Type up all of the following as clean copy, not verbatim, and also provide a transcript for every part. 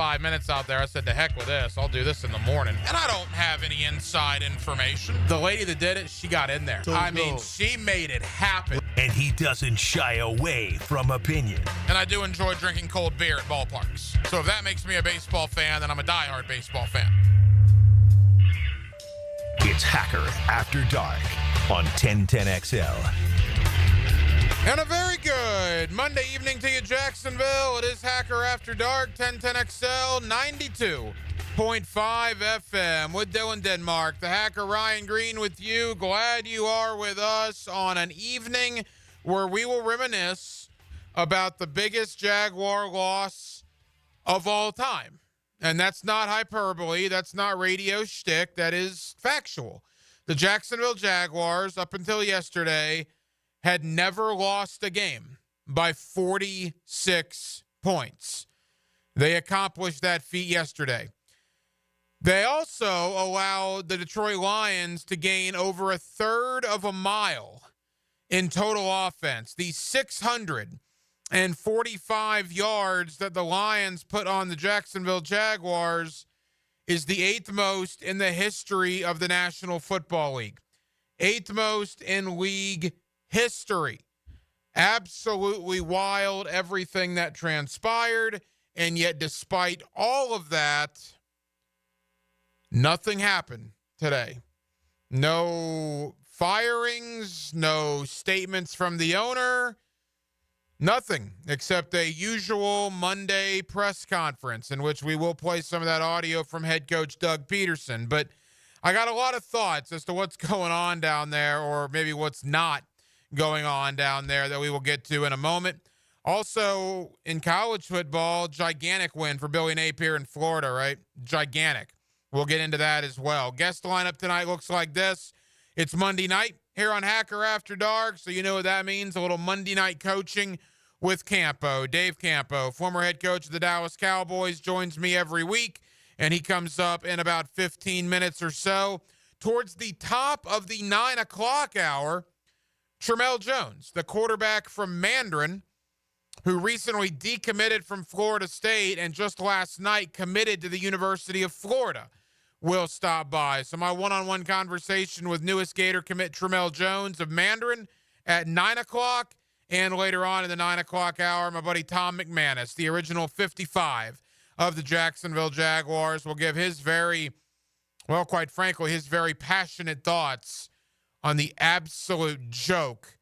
5 minutes out there. I said, to heck with this. I'll do this in the morning. And I don't have any inside information. The lady that did it, she got in there. She made it happen. And he doesn't shy away from opinion. And I do enjoy drinking cold beer at ballparks. So if that makes me a baseball fan, then I'm a diehard baseball fan. It's Hacker After Dark on 1010XL. And a very good Monday evening to you, Jacksonville. It is Hacker After Dark, 1010XL, 92.5 FM with Dylan Denmark. The Hacker Ryan Green with you. Glad you are with us on an evening where we will reminisce about the biggest Jaguar loss of all time. And that's not hyperbole. That's not radio shtick. That is factual. The Jacksonville Jaguars, up until yesterday, had never lost a game by 46 points. They accomplished that feat yesterday. They also allowed the Detroit Lions to gain over a third of a mile in total offense. The 645 yards that the Lions put on the Jacksonville Jaguars is the 8th most in the history of the National Football League. 8th most in league history. Absolutely wild, everything that transpired. And yet, despite all of that, nothing happened today. No firings, no statements from the owner, nothing except a usual Monday press conference in which we will play some of that audio from head coach Doug Peterson. But I got a lot of thoughts as to what's going on down there, or maybe what's not going on down there, that we will get to in a moment. Also, in college football, gigantic win for Billy Napier in Florida, right? Gigantic. We'll get into that as well. Guest lineup tonight looks like this. It's Monday night here on Hacker After Dark, so you know what that means. A little Monday night coaching with Campo. Dave Campo, former head coach of the Dallas Cowboys, joins me every week, and he comes up in about 15 minutes or so. Towards the top of the 9 o'clock hour, Tramel Jones, the quarterback from Mandarin, who recently decommitted from Florida State and just last night committed to the University of Florida, will stop by. So my one-on-one conversation with newest Gator commit Tramel Jones of Mandarin at 9 o'clock, and later on in the 9 o'clock hour, my buddy Tom McManis, the original 55 of the Jacksonville Jaguars, will give his very, well, quite frankly, his very passionate thoughts on the absolute joke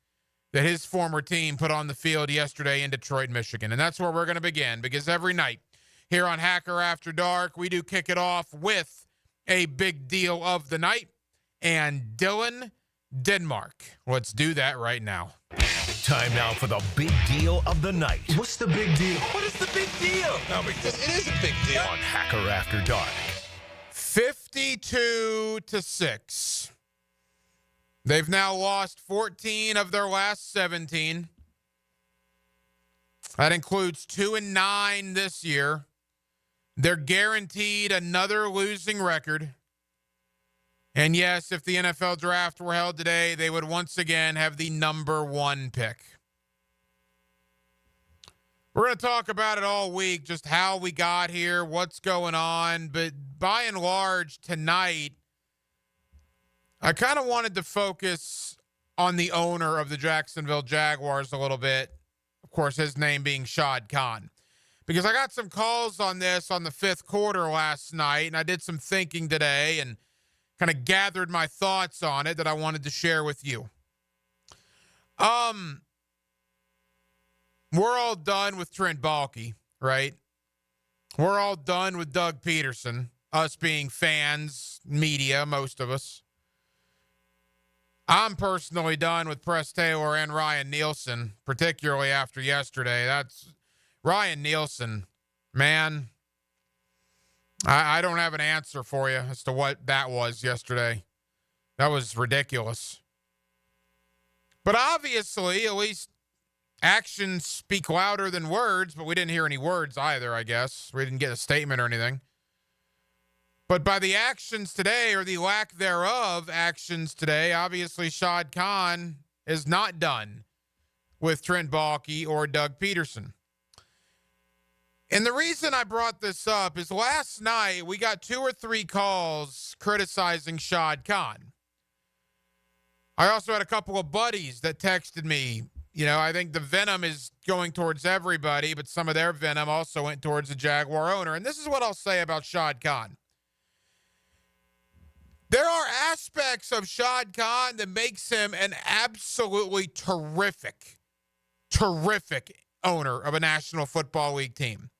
that his former team put on the field yesterday in Detroit, Michigan. And that's where we're going to begin, because every night here on Hacker After Dark, we do kick it off with a big deal of the night. And Dylan Denmark, let's do that right now. Time now for the big deal of the night. What's the big deal? What is the big deal? No, because it is a big deal. On Hacker After Dark. 52-6. They've now lost 14 of their last 17. That includes 2-9 this year. They're guaranteed another losing record. And yes, if the NFL draft were held today, they would once again have the number 1 pick. We're going to talk about it all week, just how we got here, what's going on. But by and large, tonight, I kind of wanted to focus on the owner of the Jacksonville Jaguars a little bit. Of course, his name being Shad Khan. Because I got some calls on this on the 5th quarter last night, and I did some thinking today and kind of gathered my thoughts on it that I wanted to share with you. We're all done with Trent Baalke, right? We're all done with Doug Peterson, us being fans, media, most of us. I'm personally done with Press Taylor and Ryan Nielsen, particularly after yesterday. That's Ryan Nielsen, man. I don't have an answer for you as to what that was yesterday. That was ridiculous. But obviously, at least actions speak louder than words, but we didn't hear any words either, I guess. We didn't get a statement or anything. But by the actions today, or the lack thereof actions today, obviously Shad Khan is not done with Trent Baalke or Doug Peterson. And the reason I brought this up is last night we got 2 or 3 calls criticizing Shad Khan. I also had a couple of buddies that texted me. You know, I think the venom is going towards everybody, but some of their venom also went towards the Jaguar owner. And this is what I'll say about Shad Khan. There are aspects of Shad Khan that makes him an absolutely terrific owner of a National Football League team.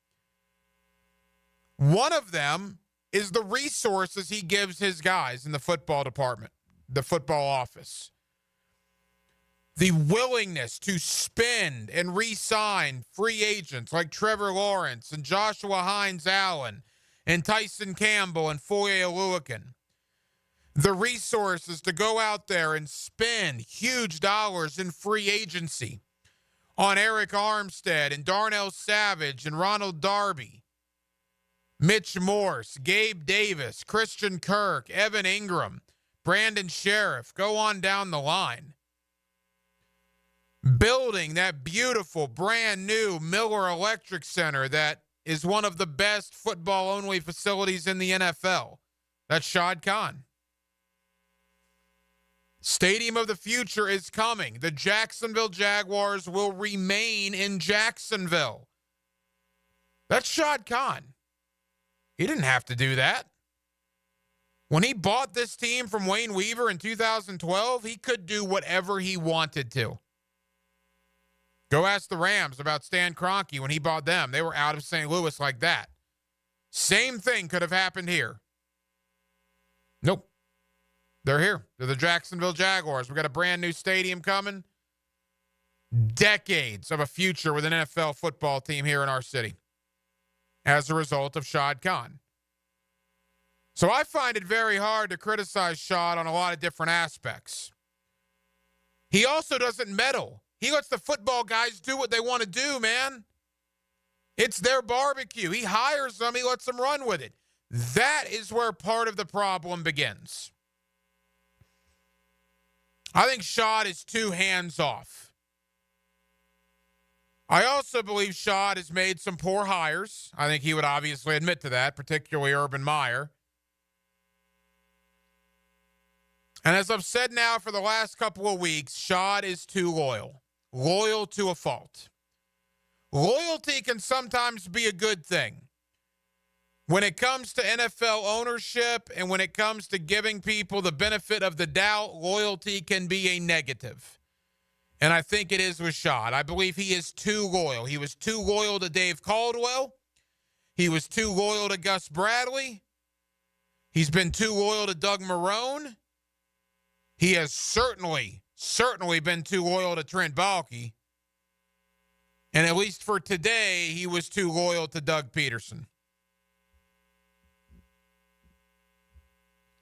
One of them is the resources he gives his guys in the football department, the football office. The willingness to spend and re-sign free agents like Trevor Lawrence and Joshua Hines-Allen and Tyson Campbell and Foye Oluokun. The resources to go out there and spend huge dollars in free agency on Eric Armstead and Darnell Savage and Ronald Darby, Mitch Morse, Gabe Davis, Christian Kirk, Evan Ingram, Brandon Sheriff, go on down the line. Building that beautiful, brand new Miller Electric Center that is one of the best football-only facilities in the NFL. That's Shad Khan. Stadium of the future is coming. The Jacksonville Jaguars will remain in Jacksonville. That's Shad Khan. He didn't have to do that. When he bought this team from Wayne Weaver in 2012, he could do whatever he wanted to. Go ask the Rams about Stan Kroenke when he bought them. They were out of St. Louis like that. Same thing could have happened here. Nope. They're here. They're the Jacksonville Jaguars. We got a brand new stadium coming. Decades of a future with an NFL football team here in our city as a result of Shad Khan. So I find it very hard to criticize Shad on a lot of different aspects. He also doesn't meddle. He lets the football guys do what they want to do, man. It's their barbecue. He hires them. He lets them run with it. That is where part of the problem begins. I think Shad is too hands-off. I also believe Shad has made some poor hires. I think he would obviously admit to that, particularly Urban Meyer. And as I've said now for the last couple of weeks, Shad is too loyal. Loyal to a fault. Loyalty can sometimes be a good thing. When it comes to NFL ownership and when it comes to giving people the benefit of the doubt, loyalty can be a negative. And I think it is with Shad. I believe he is too loyal. He was too loyal to Dave Caldwell. He was too loyal to Gus Bradley. He's been too loyal to Doug Marrone. He has certainly been too loyal to Trent Baalke. And at least for today, he was too loyal to Doug Peterson.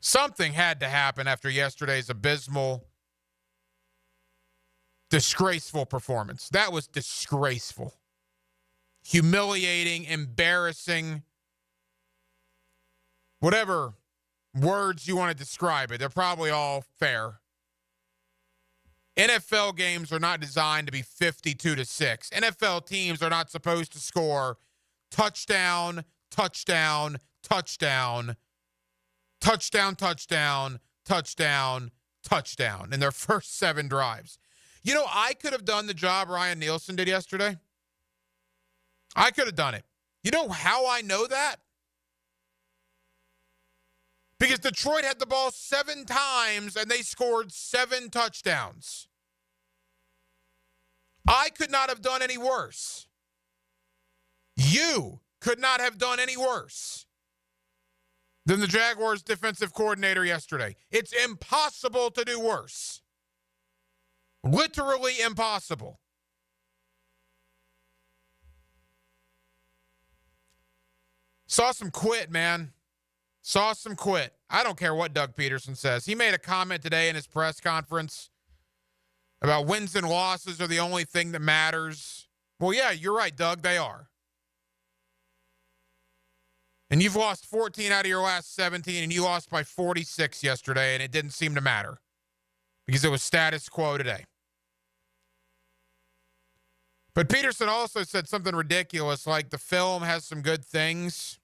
Something had to happen after yesterday's abysmal, disgraceful performance. That was disgraceful. Humiliating, embarrassing, whatever words you want to describe it. They're probably all fair. NFL games are not designed to be 52-6. NFL teams are not supposed to score touchdown, touchdown, touchdown, touchdown, touchdown, touchdown, touchdown in their first 7 drives. You know, I could have done the job Ryan Nielsen did yesterday. I could have done it. You know how I know that? Because Detroit had the ball 7 times and they scored 7 touchdowns. I could not have done any worse. You could not have done any worse than the Jaguars defensive coordinator yesterday. It's impossible to do worse. Literally impossible. Saw some quit, man. Saw some quit. I don't care what Doug Peterson says. He made a comment today in his press conference about wins and losses are the only thing that matters. Well, yeah, you're right, Doug. They are. And you've lost 14 out of your last 17, and you lost by 46 yesterday, and it didn't seem to matter because it was status quo today. But Peterson also said something ridiculous, like the film has some good things.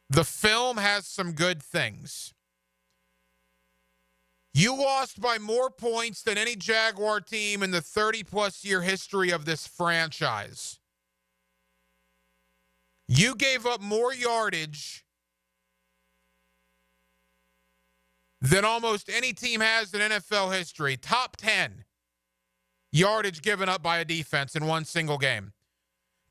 The film has some good things. You lost by more points than any Jaguar team in the 30-plus year history of this franchise. You gave up more yardage than almost any team has in NFL history. Top 10 yardage given up by a defense in one single game.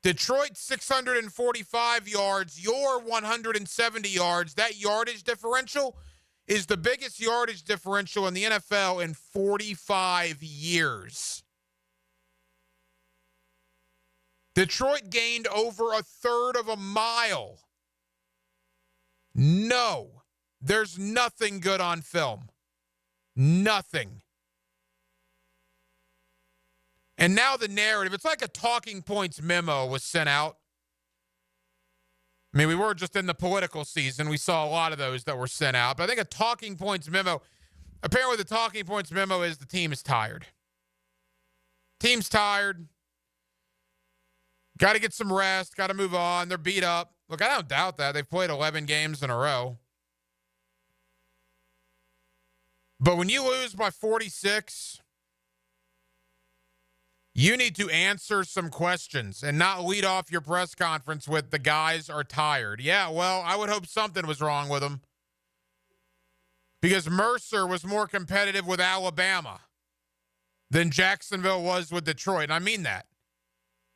Detroit, 645 yards, your 170 yards. That yardage differential is the biggest yardage differential in the NFL in 45 years. Detroit gained over a third of a mile. No, there's nothing good on film. Nothing. And now the narrative, it's like a talking points memo was sent out. I mean, we were just in the political season. We saw a lot of those that were sent out. But I think a talking points memo, apparently the talking points memo is the team is tired. Team's tired. Got to get some rest. Got to move on. They're beat up. Look, I don't doubt that. They've played 11 games in a row. But when you lose by 46, you need to answer some questions and not lead off your press conference with the guys are tired. Yeah, well, I would hope something was wrong with them. Because Mercer was more competitive with Alabama than Jacksonville was with Detroit. And I mean that.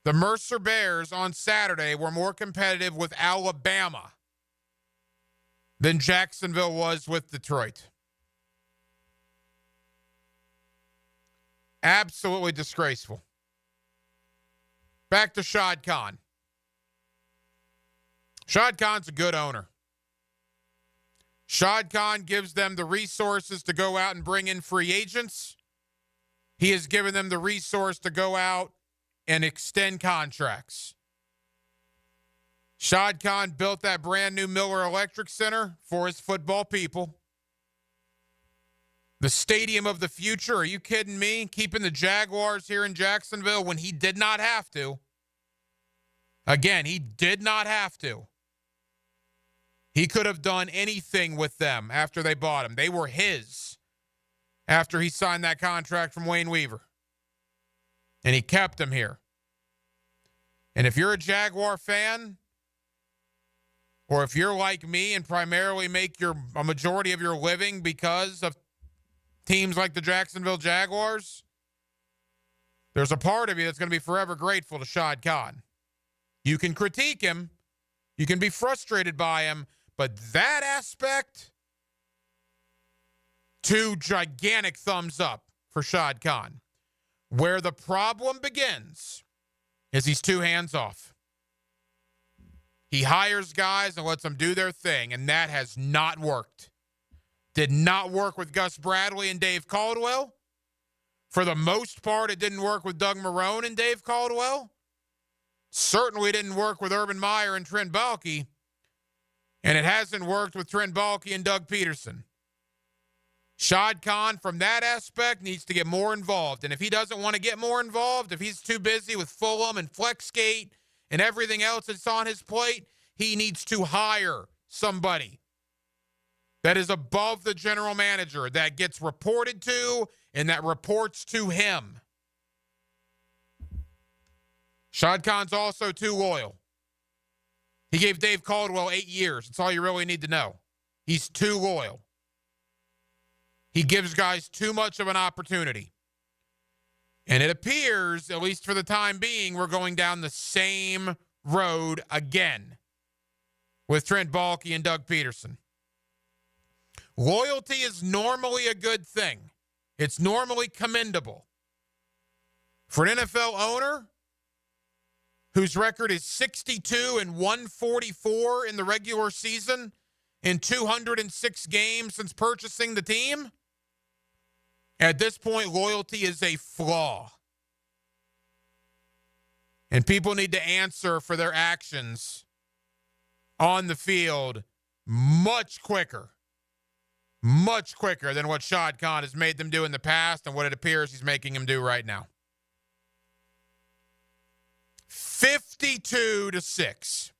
The Mercer Bears on Saturday were more competitive with Alabama than Jacksonville was with Detroit. Absolutely disgraceful. Back to Shad Khan. Shad Khan's a good owner. Shad Khan gives them the resources to go out and bring in free agents. He has given them the resource to go out and extend contracts. Shad Khan built that brand new Miller Electric Center for his football people. The stadium of the future. Are you kidding me? Keeping the Jaguars here in Jacksonville when he did not have to. Again, he did not have to. He could have done anything with them after they bought him. They were his after he signed that contract from Wayne Weaver. And he kept them here. And if you're a Jaguar fan, or if you're like me and primarily make a majority of your living because of teams like the Jacksonville Jaguars, there's a part of you that's going to be forever grateful to Shad Khan. You can critique him. You can be frustrated by him. But that aspect, 2 gigantic thumbs up for Shad Khan. Where the problem begins is he's 2 hands off. He hires guys and lets them do their thing, and that has not worked. Did not work with Gus Bradley and Dave Caldwell. For the most part, it didn't work with Doug Marrone and Dave Caldwell. Certainly didn't work with Urban Meyer and Trent Baalke. And it hasn't worked with Trent Baalke and Doug Peterson. Shad Khan, from that aspect, needs to get more involved. And if he doesn't want to get more involved, if he's too busy with Fulham and Flexgate and everything else that's on his plate, he needs to hire somebody that is above the general manager, that gets reported to and that reports to him. Shad Khan's also too loyal. He gave Dave Caldwell 8 years. That's all you really need to know. He's too loyal. He gives guys too much of an opportunity. And it appears, at least for the time being, we're going down the same road again with Trent Baalke and Doug Peterson. Loyalty is normally a good thing. It's normally commendable. For an NFL owner whose record is 62-144 in the regular season in 206 games since purchasing the team, at this point, loyalty is a flaw. And people need to answer for their actions on the field much quicker than what Shad Khan has made them do in the past and what it appears he's making them do right now. 52-6.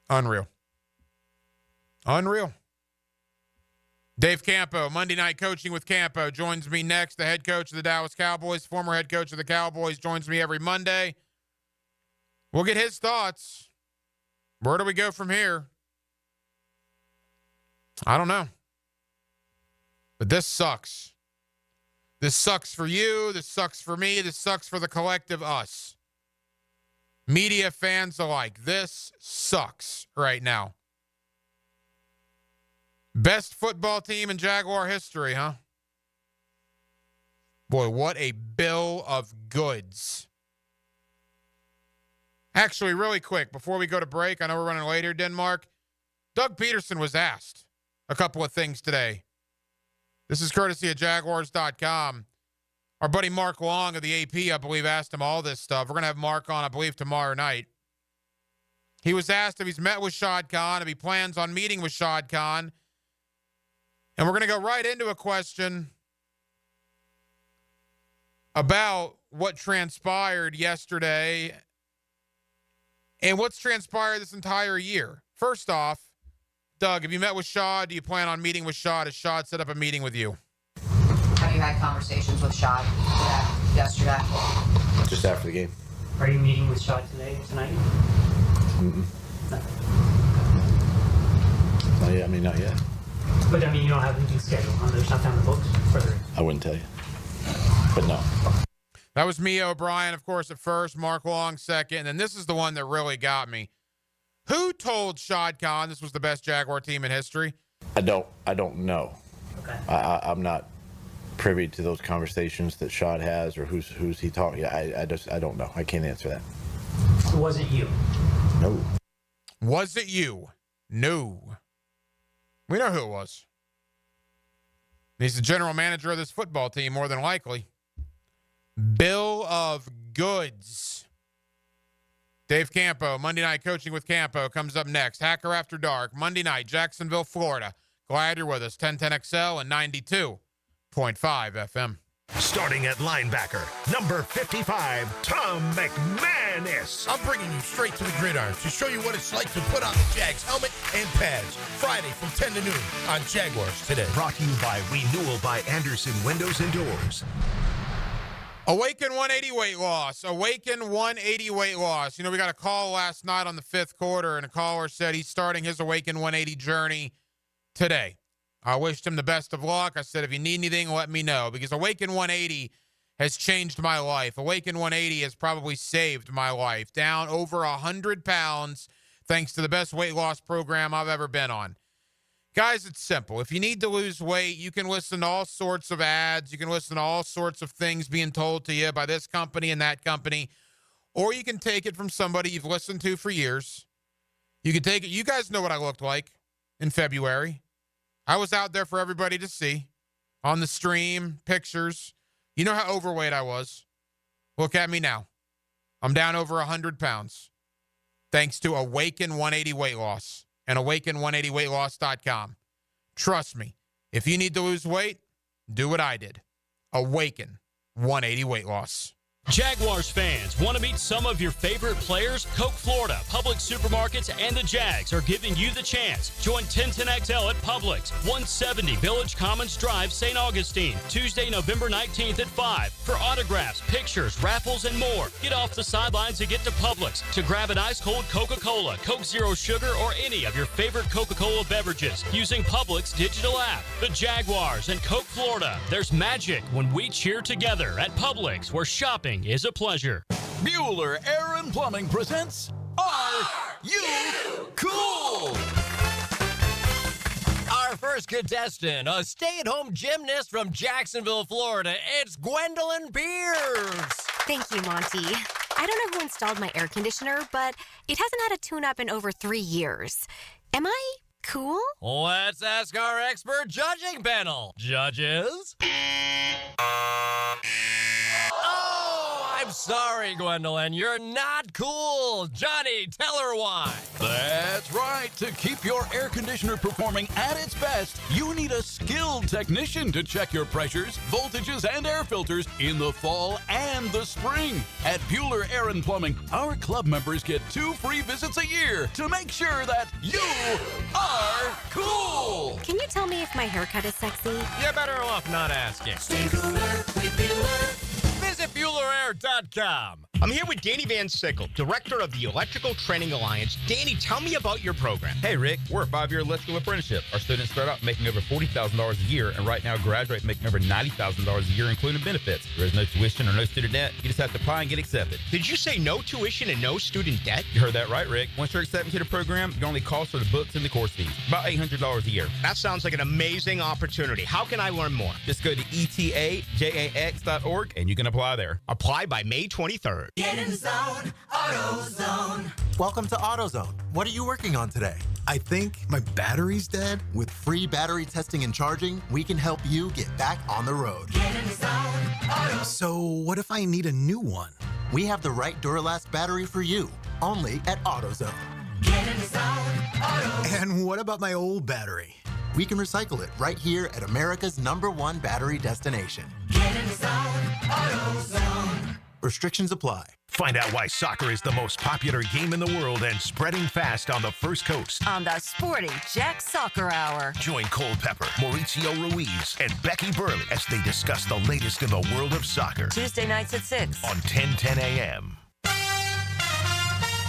Unreal. Dave Campo, Monday Night Coaching with Campo, joins me next. The head coach of the Dallas Cowboys, former head coach of the Cowboys, joins me every Monday. We'll get his thoughts. Where do we go from here? I don't know. But this sucks. This sucks for you. This sucks for me. This sucks for the collective us. Media, fans alike. This sucks right now. Best football team in Jaguar history, huh? Boy, what a bill of goods. Actually, really quick, before we go to break, I know we're running late here, Denmark. Doug Peterson was asked a couple of things today. This is courtesy of Jaguars.com. Our buddy Mark Long of the AP, I believe, asked him all this stuff. We're going to have Mark on, I believe, tomorrow night. He was asked if he's met with Shad Khan, if he plans on meeting with Shad Khan. And we're going to go right into a question about what transpired yesterday and what's transpired this entire year. First off, Doug, have you met with Shad? Do you plan on meeting with Shad? Has Shad set up a meeting with you? Have you had conversations with Shad yesterday? Just after the game. Are you meeting with Shad tonight? Mm-mm. Not yet. Not yet. But I mean, you don't have anything scheduled, huh? There's nothing on the books further. I wouldn't tell you. But no. That was Mia O'Brien, of course, at first. Mark Long second. And then this is the one that really got me. Who told Shad Khan this was the best Jaguar team in history? I don't know. Okay. I'm not privy to those conversations that Shad has or who's he talking. I don't know. I can't answer that. It wasn't you. No. Was it you? No. We know who it was. He's the general manager of this football team, more than likely. Bill of goods. Dave Campo, Monday Night Coaching with Campo, comes up next. Hacker After Dark, Monday night, Jacksonville, Florida. Glad you're with us. 1010XL and 92.5 FM. Starting at linebacker, number 55, Tom McManis. I'm bringing you straight to the gridiron to show you what it's like to put on the Jags helmet and pads. Friday from 10 to noon on Jaguars Today. Brought to you by Renewal by Anderson Windows and Doors. Awaken 180 weight loss. Awaken 180 weight loss. You know, we got a call last night on the fifth quarter, and a caller said he's starting his Awaken 180 journey today. I wished him the best of luck. I said, if you need anything, let me know, because Awaken 180 has changed my life. Awaken 180 has probably saved my life. Down over 100 pounds thanks to the best weight loss program I've ever been on. Guys, it's simple. If you need to lose weight, you can listen to all sorts of ads. You can listen to all sorts of things being told to you by this company and that company, or you can take it from somebody you've listened to for years. You can take it. You guys know what I looked like in February. I was out there for everybody to see on the stream, pictures. You know how overweight I was. Look at me now. I'm down over 100 pounds thanks to Awaken 180 weight loss and awaken180weightloss.com. Trust me, if you need to lose weight, do what I did. Awaken 180 weight loss. Jaguars fans, want to meet some of your favorite players? Coke Florida, Publix Supermarkets, and the Jags are giving you the chance. Join 1010XL at Publix, 170 Village Commons Drive, St. Augustine, Tuesday, November 19th at 5. For autographs, pictures, raffles, and more. Get off the sidelines and get to Publix to grab an ice-cold Coca-Cola, Coke Zero Sugar, or any of your favorite Coca-Cola beverages using Publix digital app. The Jaguars and Coke Florida. There's magic when we cheer together at Publix, where shopping is a pleasure. Bueller Air and Plumbing presents Are You Cool? Our first contestant, a stay-at-home gymnast from Jacksonville, Florida. It's Gwendolyn Beers. Thank you, Monty. I don't know who installed my air conditioner, but it hasn't had a tune-up in over 3 years. Am I cool? Let's ask our expert judging panel. Judges? Oh, I I'm sorry, Gwendolyn. You're not cool. Johnny, tell her why. That's right. To keep your air conditioner performing at its best, you need a skilled technician to check your pressures, voltages, and air filters in the fall and the spring. At Bueller Air and Plumbing, our club members get 2 free visits a year to make sure that you are cool. Can you tell me if my haircut is sexy? You're better off not asking. Stay cooler with Bueller. Visit BuellerAir.com. I'm here with Danny Van Sickle, Director of the Electrical Training Alliance. Danny, tell me about your program. Hey, Rick, we're a 5-year electrical apprenticeship. Our students start out making over $40,000 a year, and right now graduate making over $90,000 a year, including benefits. There is no tuition or no student debt. You just have to apply and get accepted. Did you say no tuition and no student debt? You heard that right, Rick. Once you're accepted to the program, your only cost for the books and the course fees. About $800 a year. That sounds like an amazing opportunity. How can I learn more? Just go to etajax.org, and you can apply there. Apply by May 23rd. Get in the zone, AutoZone. Welcome to AutoZone. What are you working on today? I think my battery's dead. With free battery testing and charging, we can help you get back on the road. Get in the zone, AutoZone. So what if I need a new one? We have the right Duralast battery for you, only at AutoZone. Get in the zone, AutoZone. And what about my old battery? We can recycle it right here at America's #1 battery destination. Get in the zone, AutoZone. Restrictions apply. Find out why soccer is the most popular game in the world and spreading fast on the First Coast. On the Sporty Jack Soccer Hour. Join Cole Pepper, Mauricio Ruiz, and Becky Burley as they discuss the latest in the world of soccer. Tuesday nights at 6 on 1010 a.m.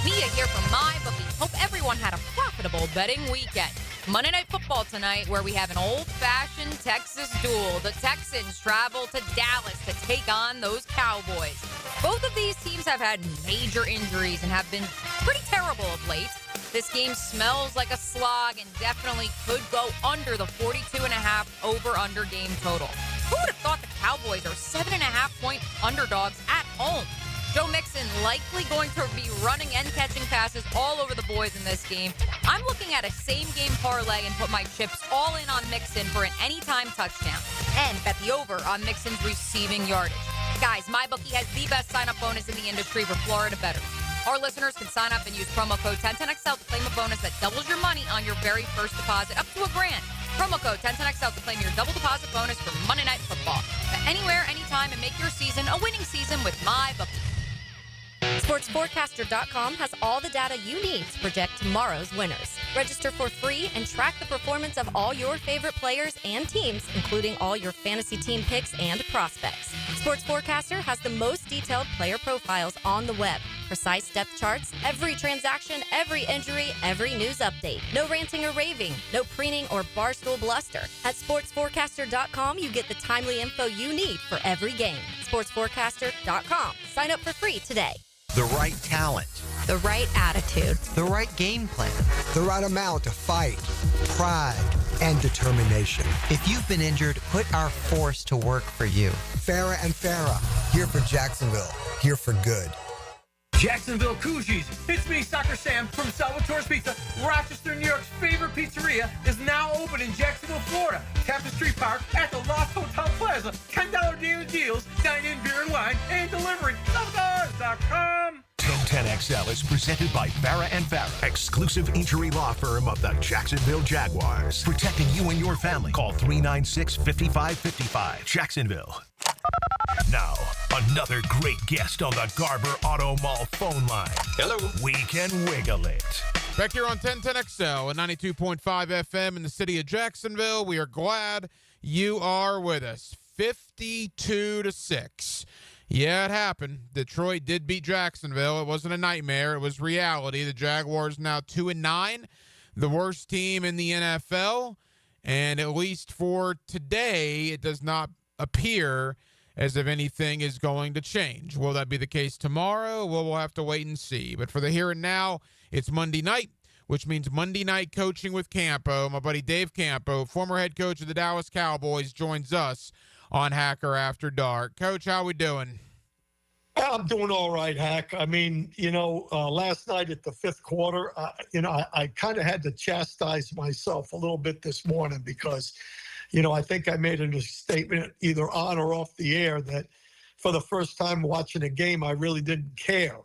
Mia here from MyBookie. Hope everyone had a profitable betting weekend. Monday Night Football tonight, where we have an old-fashioned Texas duel. The Texans travel to Dallas to take on those Cowboys. Both of these teams have had major injuries and have been pretty terrible of late. This game smells like a slog and definitely could go under the 42.5 over-under game total. Who would have thought the Cowboys are 7.5-point underdogs at home? Joe Mixon likely going to be running and catching passes all over the boys in this game. I'm looking at a same-game parlay and put my chips all in on Mixon for an anytime touchdown. And bet the over on Mixon's receiving yardage. Guys, MyBookie has the best sign-up bonus in the industry for Florida bettors. Our listeners can sign up and use promo code 1010XL to claim a bonus that doubles your money on your very first deposit up to $1,000. Promo code 1010XL to claim your double deposit bonus for Monday Night Football. Bet anywhere, anytime, and make your season a winning season with MyBookie. SportsForecaster.com has all the data you need to project tomorrow's winners. Register for free and track the performance of all your favorite players and teams, including all your fantasy team picks and prospects. Sports Forecaster has the most detailed player profiles on the web. Precise depth charts, every transaction, every injury, every news update. No ranting or raving, no preening or barstool bluster. At SportsForecaster.com, you get the timely info you need for every game. SportsForecaster.com. Sign up for free today. The right talent. The right attitude. The right game plan. The right amount of fight, pride, and determination. If you've been injured, put our force to work for you. Farah and Farah, here for Jacksonville, here for good. Jacksonville Cougars. It's me, Soccer Sam from Salvatore's Pizza. Rochester, New York's favorite pizzeria is now open in Jacksonville, Florida. Tapestry Park at the Loft Hotel Plaza. $10 daily deals, dine-in beer and wine, and delivery. Salvatores.com. 1010XL is presented by Farah and Farah, exclusive injury law firm of the Jacksonville Jaguars. Protecting you and your family. Call 396-5555. Jacksonville. Now, another great guest on the Garber Auto Mall phone line. Hello. We can wiggle it. Back here on 1010XL at 92.5 FM in the city of Jacksonville. We are glad you are with us. 52-6. Yeah, it happened. Detroit did beat Jacksonville. It wasn't a nightmare. It was reality. The Jaguars now 2-9, the worst team in the NFL. And at least for today, it does not appear as if anything is going to change. Will that be the case tomorrow? Well, we'll have to wait and see. But for the here and now, it's Monday night, which means Monday night coaching with Campo. My buddy Dave Campo, former head coach of the Dallas Cowboys, joins us on Hacker After Dark. Coach, how we doing? I'm doing all right, Hack. I mean, last night at the fifth quarter, I kind of had to chastise myself a little bit this morning because, I think I made a statement either on or off the air that if for the first time watching a game, I really didn't care.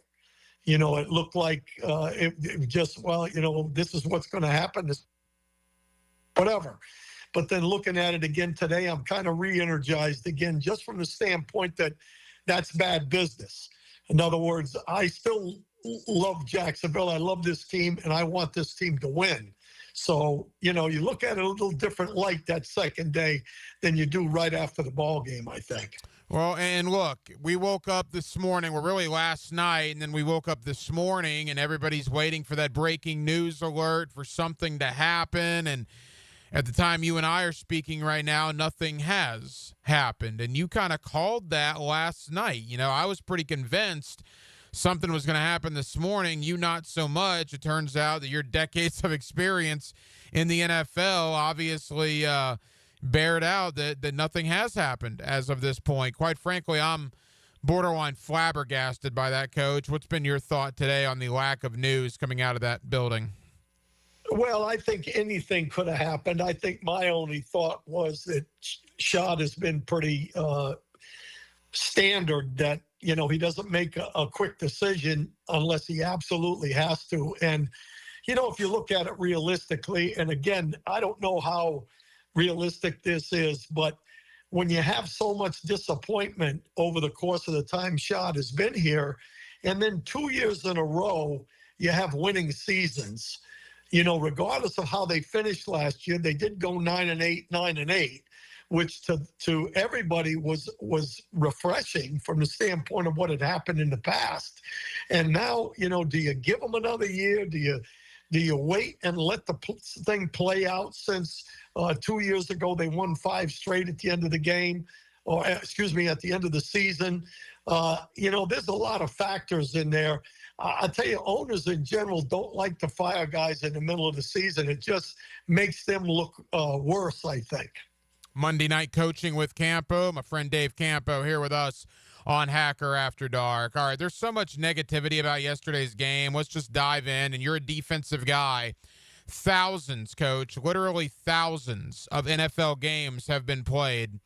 You know, it looked like it just, well, you know, this is what's going to happen. Whatever. But then looking at it again today, I'm kind of re-energized again, just from the standpoint that that's bad business. In other words, I still love Jacksonville. I love this team, and I want this team to win. So, you know, you look at it a little different light that second day than you do right after the ball game, I think. Well, and look, we woke up this morning, well, really last night, and then we woke up this morning, and everybody's waiting for that breaking news alert for something to happen. And at the time you and I are speaking right now, nothing has happened. And you kind of called that last night. You know, I was pretty convinced something was going to happen this morning. You not so much. It turns out that your decades of experience in the NFL obviously bared out that nothing has happened as of this point. Quite frankly, I'm borderline flabbergasted by that, Coach. What's been your thought today on the lack of news coming out of that building? Well, I think anything could have happened. I think my only thought was that Shad has been pretty standard, that, you know, he doesn't make a quick decision unless he absolutely has to. And, you know, if you look at it realistically, and again, I don't know how realistic this is, but when you have so much disappointment over the course of the time Shad has been here, and then 2 years in a row, you have winning seasons. You know, regardless of how they finished last year, they did go 9-8, 9-8, which to everybody was refreshing from the standpoint of what had happened in the past. And now, you know, do you give them another year? Do you wait and let the thing play out, since 2 years ago they won 5 straight at the end of the game, or excuse me, at the end of the season? You know, there's a lot of factors in there. I tell you, owners in general don't like to fire guys in the middle of the season. It just makes them look worse, I think. Monday Night Coaching with Campo. My friend Dave Campo here with us on Hacker After Dark. All right, there's so much negativity about yesterday's game. Let's just dive in, and you're a defensive guy. Thousands, Coach, literally thousands of NFL games have been played.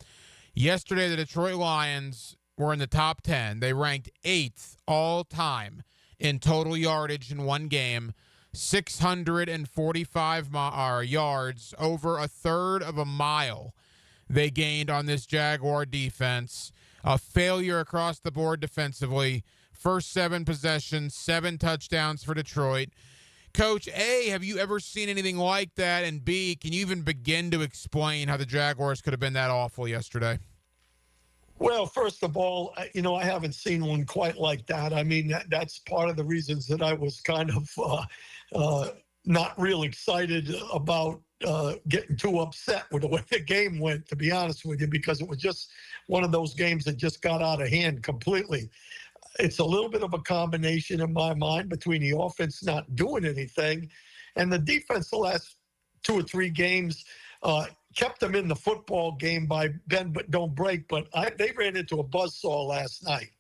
Yesterday, the Detroit Lions were in the top 10. They ranked 8th all-time in total yardage in one game, 645 yards, over a third of a mile they gained on this Jaguar defense. A failure across the board defensively. First 7 possessions, 7 touchdowns for Detroit. Coach, A, have you ever seen anything like that? And B, can you even begin to explain how the Jaguars could have been that awful yesterday? Well, first of all, you know, I haven't seen one quite like that. I mean, that's part of the reasons that I was kind of not real excited about getting too upset with the way the game went, to be honest with you, because it was just one of those games that just got out of hand completely. It's a little bit of a combination in my mind between the offense not doing anything and the defense the last 2 or 3 games kept them in the football game by bend but don't break. But they ran into a buzzsaw last night.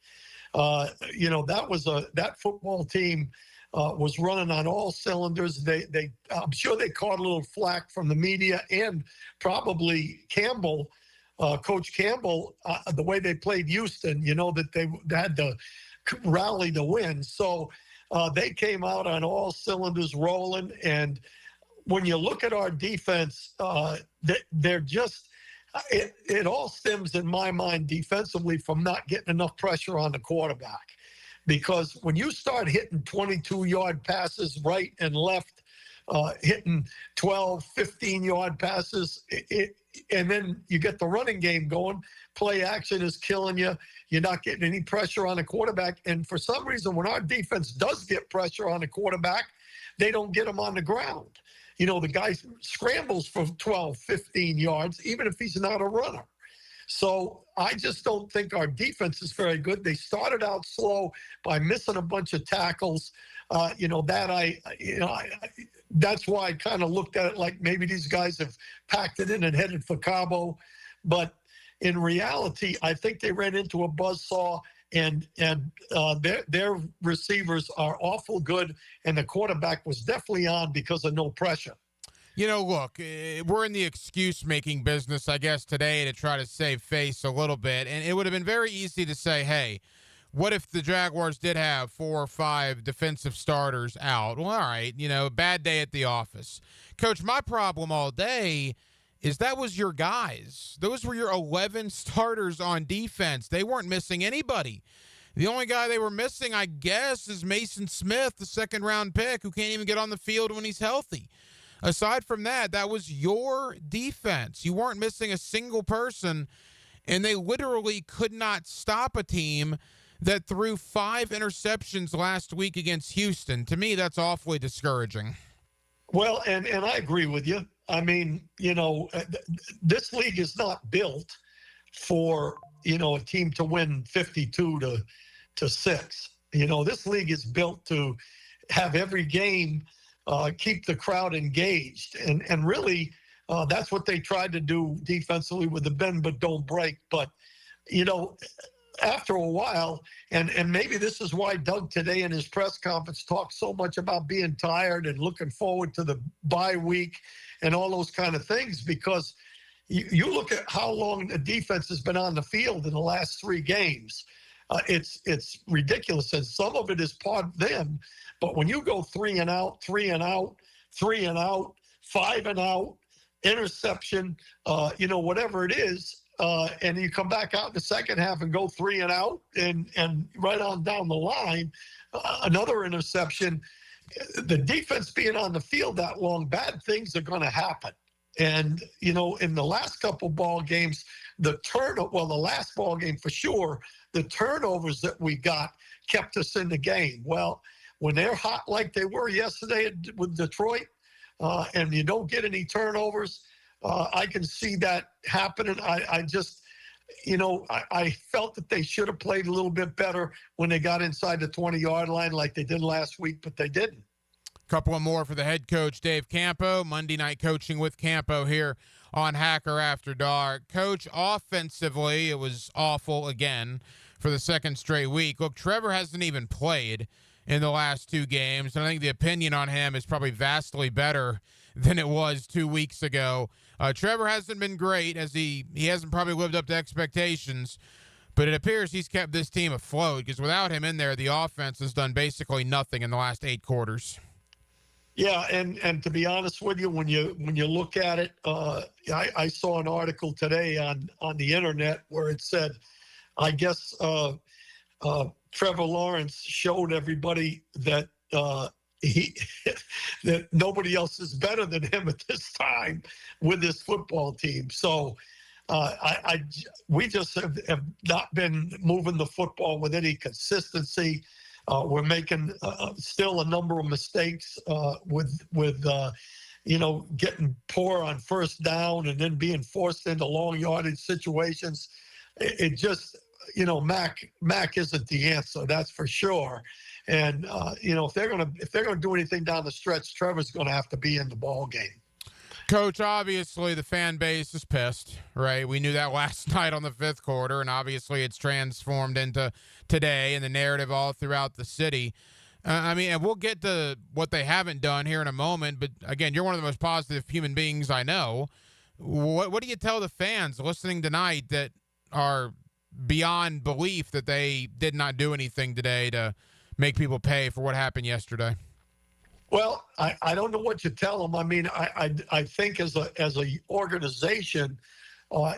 You know, that football team was running on all cylinders. I'm sure they caught a little flack from the media and probably Campbell, Coach Campbell, the way they played Houston. You know, that they had to rally to win. So they came out on all cylinders rolling. And when you look at our defense, they're just it all stems in my mind defensively from not getting enough pressure on the quarterback. Because when you start hitting 22-yard passes right and left, hitting 12, 15-yard passes, and then you get the running game going, play action is killing you. You're not getting any pressure on the quarterback. And for some reason, when our defense does get pressure on the quarterback, they don't get him on the ground. You know, the guy scrambles for 12, 15 yards, even if he's not a runner. So I just don't think our defense is very good. They started out slow by missing a bunch of tackles. You know, that's why I kind of looked at it like maybe these guys have packed it in and headed for Cabo. But in reality, I think they ran into a buzzsaw, and their receivers are awful good, and the quarterback was definitely on because of no pressure. You know, look, we're in the excuse-making business, I guess, today to try to save face a little bit. And it would have been very easy to say, hey, what if the Jaguars did have 4 or 5 defensive starters out? Well, all right, bad day at the office. Coach, my problem all day is that was your guys. Those were your 11 starters on defense. They weren't missing anybody. The only guy they were missing, I guess, is Mason Smith, the second-round pick, who can't even get on the field when he's healthy. Aside from that, that was your defense. You weren't missing a single person, and they literally could not stop a team that threw 5 interceptions last week against Houston. To me, that's awfully discouraging. Well, and I agree with you. I mean, this league is not built for, a team to win 52-6. This league is built to have every game keep the crowd engaged. And really, that's what they tried to do defensively with the bend but don't break. But, after a while, and maybe this is why Doug today in his press conference talked so much about being tired and looking forward to the bye week and all those kind of things, because you look at how long the defense has been on the field in the last 3 games. It's ridiculous, and some of it is part of them. But when you go 3 and out, 3 and out, 3 and out, 5 and out, interception, whatever it is, and you come back out in the second half and go 3 and out, and right on down the line, another interception. The defense being on the field that long, bad things are going to happen. And, in the last couple ball games, the last ball game for sure, the turnovers that we got kept us in the game. Well, when they're hot like they were yesterday with Detroit, and you don't get any turnovers, I can see that happening. I just, I felt that they should have played a little bit better when they got inside the 20-yard line like they did last week, but they didn't. Couple of more for the head coach, Dave Campo. Monday Night Coaching with Campo here on Hacker After Dark. Coach, offensively, it was awful again for the second straight week. Look, Trevor hasn't even played in the last 2 games, and I think the opinion on him is probably vastly better than it was 2 weeks ago. Trevor hasn't been great, as he hasn't probably lived up to expectations, but it appears he's kept this team afloat, because without him in there, the offense has done basically nothing in the last 8 quarters. Yeah, and to be honest with you, when you look at it, I saw an article today on the internet where it said, I guess Trevor Lawrence showed everybody that that nobody else is better than him at this time with this football team. So we just have not been moving the football with any consistency. We're making still a number of mistakes with getting poor on first down and then being forced into long yardage situations. It just, Mac isn't the answer, that's for sure. And if they're gonna do anything down the stretch, Trevor's gonna have to be in the ball game. Coach, obviously the fan base is pissed, right? We knew that last night on the 5th quarter, and obviously it's transformed into today and the narrative all throughout the city. And we'll get to what they haven't done here in a moment, but again, you're one of the most positive human beings I know. What do you tell the fans listening tonight that are beyond belief that they did not do anything today to make people pay for what happened yesterday? Well, I don't know what you tell them. I mean, I think as a organization,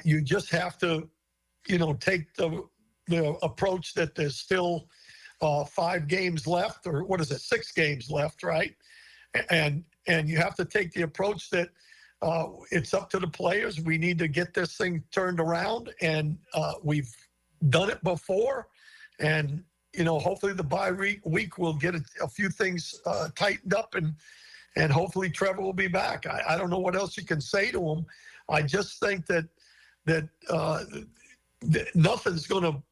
you just have to, take the approach that there's still 5 games left, or what is it, 6 games left, right? And you have to take the approach that it's up to the players. We need to get this thing turned around, and we've done it before, and hopefully the bye week will get a few things tightened up, and hopefully Trevor will be back. I don't know what else you can say to him. I just think that nothing's going to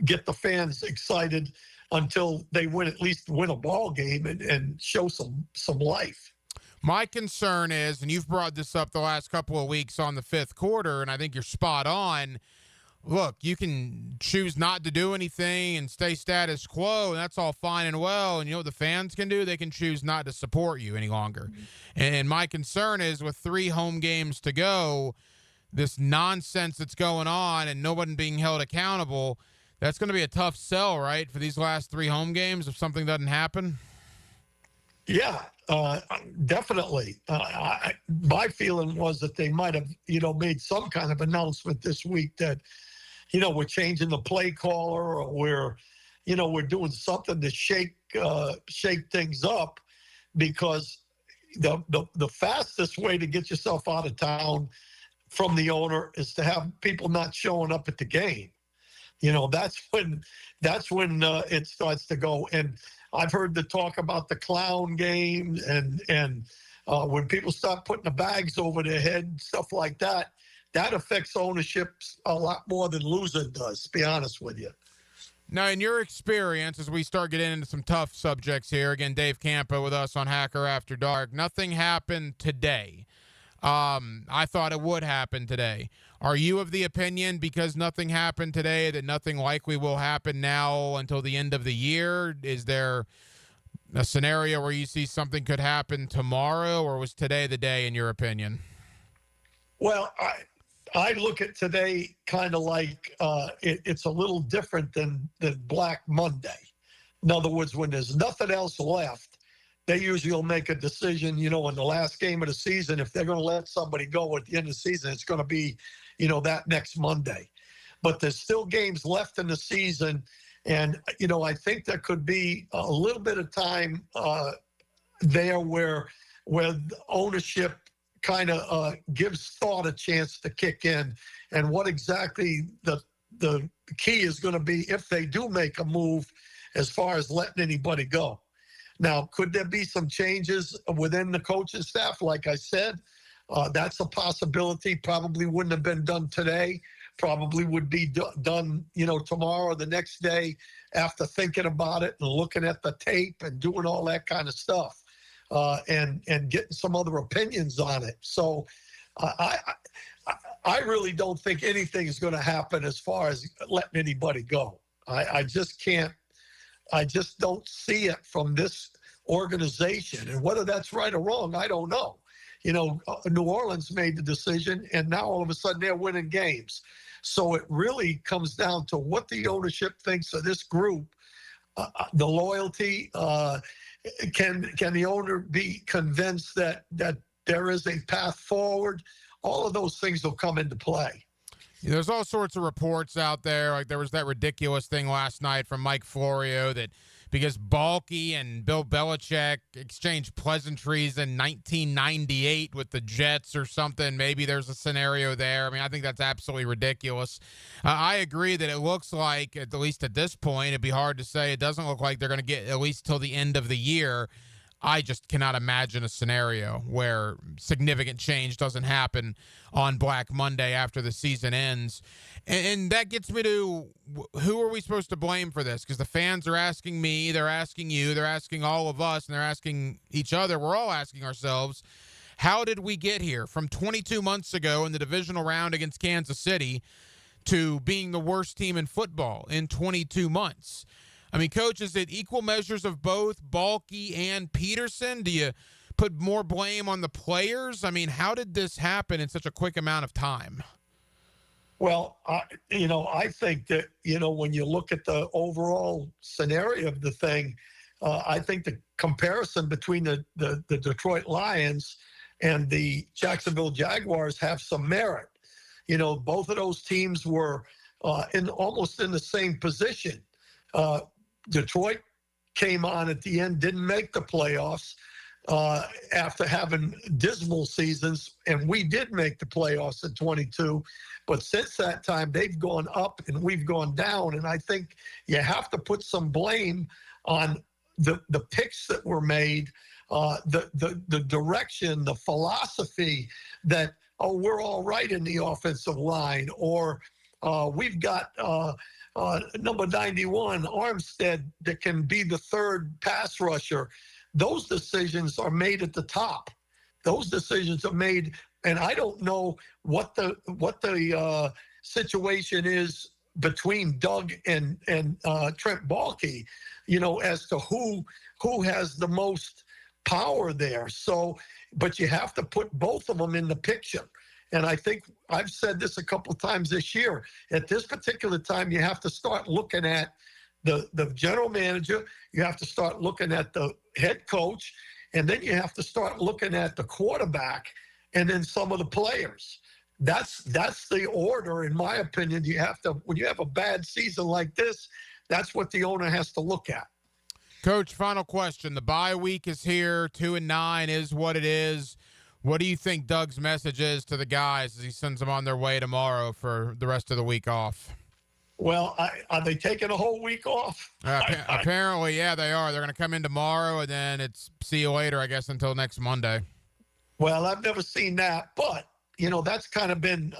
get the fans excited until they at least win a ball game and show some life. My concern is, and you've brought this up the last couple of weeks on the 5th quarter, and I think you're spot on, look, you can choose not to do anything and stay status quo, and that's all fine and well. And you know what the fans can do? They can choose not to support you any longer. And my concern is with 3 home games to go, this nonsense that's going on and nobody being held accountable, that's going to be a tough sell, right, for these last 3 home games if something doesn't happen? Yeah, definitely. My feeling was that they might have, made some kind of announcement this week that, we're changing the play caller, or we're doing something to shake things up, because the fastest way to get yourself out of town from the owner is to have people not showing up at the game. That's when it starts to go. And I've heard the talk about the clown game, and when people start putting the bags over their head, stuff like that, that affects ownership a lot more than losing does, to be honest with you. Now, in your experience, as we start getting into some tough subjects here, again, Dave Campa with us on Hacker After Dark, nothing happened today. I thought it would happen today. Are you of the opinion, because nothing happened today, that nothing likely will happen now until the end of the year? Is there a scenario where you see something could happen tomorrow, or was today the day, in your opinion? Well, I look at today kind of like it's a little different than Black Monday. In other words, when there's nothing else left, they usually will make a decision, in the last game of the season. If they're going to let somebody go at the end of the season, it's going to be, that next Monday. But there's still games left in the season. And, I think there could be a little bit of time there where ownership kind of gives thought a chance to kick in, and what exactly the key is going to be if they do make a move as far as letting anybody go. Now, could there be some changes within the coaching staff? Like I said, that's a possibility. Probably wouldn't have been done today. Probably would be done, tomorrow or the next day, after thinking about it and looking at the tape and doing all that kind of stuff. And getting some other opinions on it. So I really don't think anything is going to happen as far as letting anybody go. I just can't. I just don't see it from this organization. And whether that's right or wrong, I don't know. New Orleans made the decision, and now all of a sudden they're winning games. So it really comes down to what the ownership thinks of this group, the loyalty. Can the owner be convinced that there is a path forward? All of those things will come into play. There's all sorts of reports out there. Like there was that ridiculous thing last night from Mike Florio that because Balky and Bill Belichick exchanged pleasantries in 1998 with the Jets or something, maybe there's a scenario there. I mean, I think that's absolutely ridiculous. I agree that it looks like, at least at this point, it'd be hard to say. It doesn't look like they're going to get at least till the end of the year. I just cannot imagine a scenario where significant change doesn't happen on Black Monday after the season ends. And that gets me to, who are we supposed to blame for this? Because the fans are asking me, they're asking you, they're asking all of us, and they're asking each other. We're all asking ourselves, how did we get here from 22 months ago in the divisional round against Kansas City to being the worst team in football in 22 months? I mean, Coach, is it equal measures of both Balky and Peterson? Do you put more blame on the players? I mean, how did this happen in such a quick amount of time? Well, I think that, when you look at the overall scenario of the thing, I think the comparison between the Detroit Lions and the Jacksonville Jaguars have some merit. Both of those teams were almost in the same position. Detroit came on at the end, didn't make the playoffs after having dismal seasons, and we did make the playoffs in 22. But since that time, they've gone up and we've gone down, and I think you have to put some blame on the picks that were made, the direction, the philosophy that, we're all right in the offensive line, or we've got number 91, Armstead, that can be the third pass rusher. Those decisions are made at the top. Those decisions are made, and I don't know what the situation is between Doug and Trent Baalke, as to who has the most power there. So, but you have to put both of them in the picture. And I think I've said this a couple of times this year. At this particular time, you have to start looking at the general manager. You have to start looking at the head coach. And then you have to start looking at the quarterback and then some of the players. That's the order, in my opinion. You have to, when you have a bad season like this, that's what the owner has to look at. Coach, final question. The bye week is here. 2-9 is what it is. What do you think Doug's message is to the guys as he sends them on their way tomorrow for the rest of the week off? Well, are they taking a whole week off? Apparently, yeah, they are. They're going to come in tomorrow, and then it's see you later, I guess, until next Monday. Well, I've never seen that, but, that's kind of been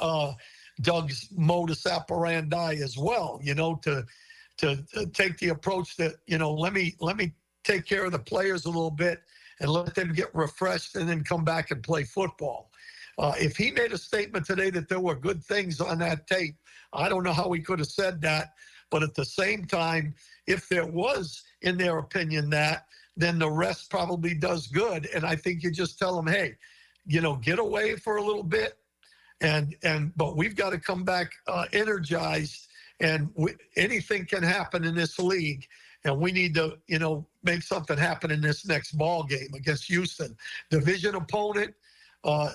Doug's modus operandi as well, to take the approach that, let me take care of the players a little bit and let them get refreshed and then come back and play football. If he made a statement today that there were good things on that tape, I don't know how he could have said that. But at the same time, if there was, in their opinion, that, then the rest probably does good. And I think you just tell them, hey, get away for a little bit. But we've got to come back energized. And anything can happen in this league. And we need to, make something happen in this next ball game against Houston. Division opponent,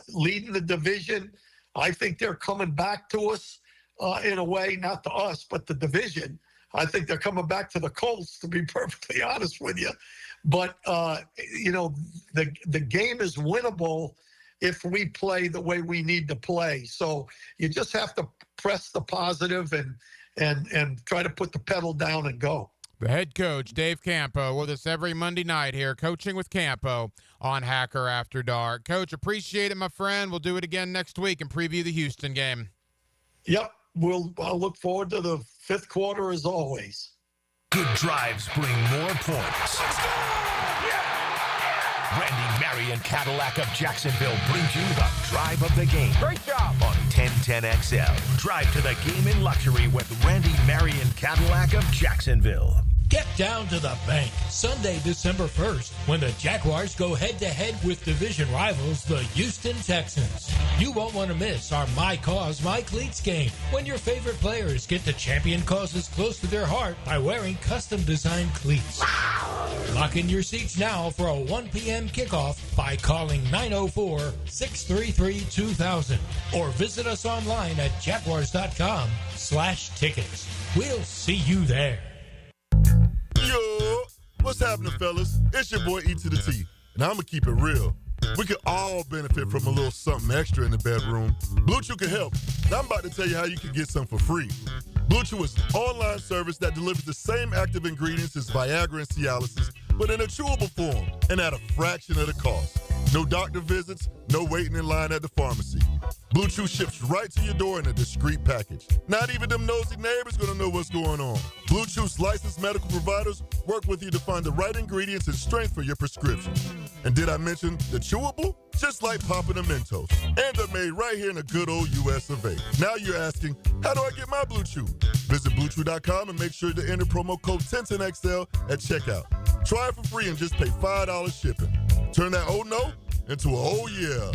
leading the division. I think they're coming back to us in a way, not to us, but the division. I think they're coming back to the Colts, to be perfectly honest with you. But, the game is winnable if we play the way we need to play. So you just have to press the positive and try to put the pedal down and go. The head coach, Dave Campo, with us every Monday night here, coaching with Campo on Hacker After Dark. Coach, appreciate it, my friend. We'll do it again next week and preview the Houston game. Yep. I'll look forward to the fifth quarter as always. Good drives bring more points. Randy Marion Cadillac of Jacksonville brings you the drive of the game. Great job. On 1010XL. Drive to the game in luxury with Randy Marion Cadillac of Jacksonville. Get down to the bank Sunday, December 1st, when the Jaguars go head-to-head with division rivals, the Houston Texans. You won't want to miss our My Cause, My Cleats game, when your favorite players get to champion causes close to their heart by wearing custom-designed cleats. Lock in your seats now for a 1 p.m. kickoff by calling 904-633-2000 or visit us online at jaguars.com/tickets. We'll see you there. Yo, what's happening, fellas? It's your boy E to the T, and I'm gonna keep it real. We could all benefit from a little something extra in the bedroom. Blue Chew can help, and I'm about to tell you how you can get some for free. Blue Chew is an online service that delivers the same active ingredients as Viagra and Cialis, but in a chewable form and at a fraction of the cost. No doctor visits, no waiting in line at the pharmacy. Blue Chew ships right to your door in a discreet package. Not even them nosy neighbors gonna know what's going on. Blue Chew's licensed medical providers work with you to find the right ingredients and strength for your prescription. And did I mention the chewable? Just like popping a Mentos. And they're made right here in the good old US of A. Now you're asking, how do I get my Blue Chew? Visit BlueChew.com and make sure to enter promo code 1010XL at checkout. Try it for free and just pay $5 shipping. Turn that oh no into a oh yeah.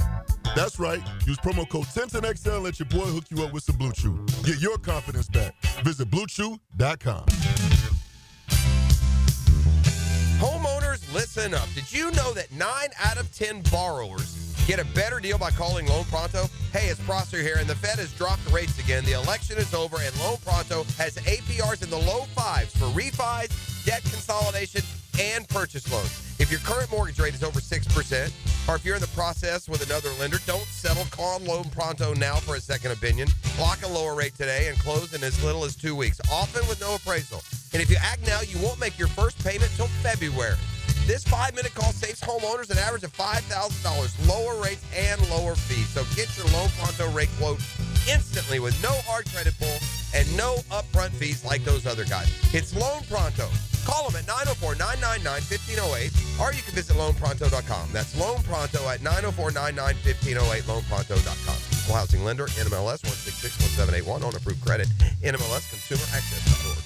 That's right. Use promo code 1010XL and let your boy hook you up with some Blue Chew. Get your confidence back. Visit BlueChew.com. Homeowners, listen up. Did you know that 9 out of 10 borrowers get a better deal by calling Loan Pronto? Hey, it's Prosser here, and the Fed has dropped the rates again. The election is over, and Loan Pronto has APRs in the low fives for refis, debt consolidation, and purchase loans. If your current mortgage rate is over 6%, or if you're in the process with another lender, don't settle. Call Loan Pronto now for a second opinion. Lock a lower rate today and close in as little as 2 weeks, often with no appraisal. And if you act now, you won't make your first payment till February. This 5-minute call saves homeowners an average of $5,000, lower rates and lower fees. So get your Loan Pronto rate quote instantly with no hard credit pull and no upfront fees like those other guys. It's Loan Pronto. Call them at 904-999-1508, or you can visit loanpronto.com. That's Loan Pronto at 904-999-1508, loanpronto.com. Equal housing lender, NMLS 1661781 on approved credit, NMLSconsumeraccess.org.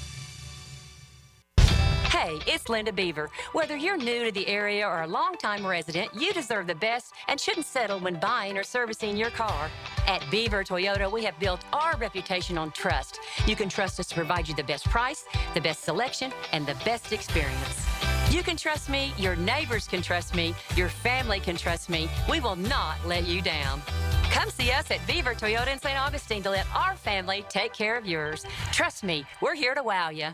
Hey, it's Linda Beaver. Whether you're new to the area or a longtime resident, you deserve the best and shouldn't settle when buying or servicing your car. At Beaver Toyota, we have built our reputation on trust. You can trust us to provide you the best price, the best selection, and the best experience. You can trust me, your neighbors can trust me, your family can trust me. We will not let you down. Come see us at Beaver Toyota in St. Augustine to let our family take care of yours. Trust me, we're here to wow you.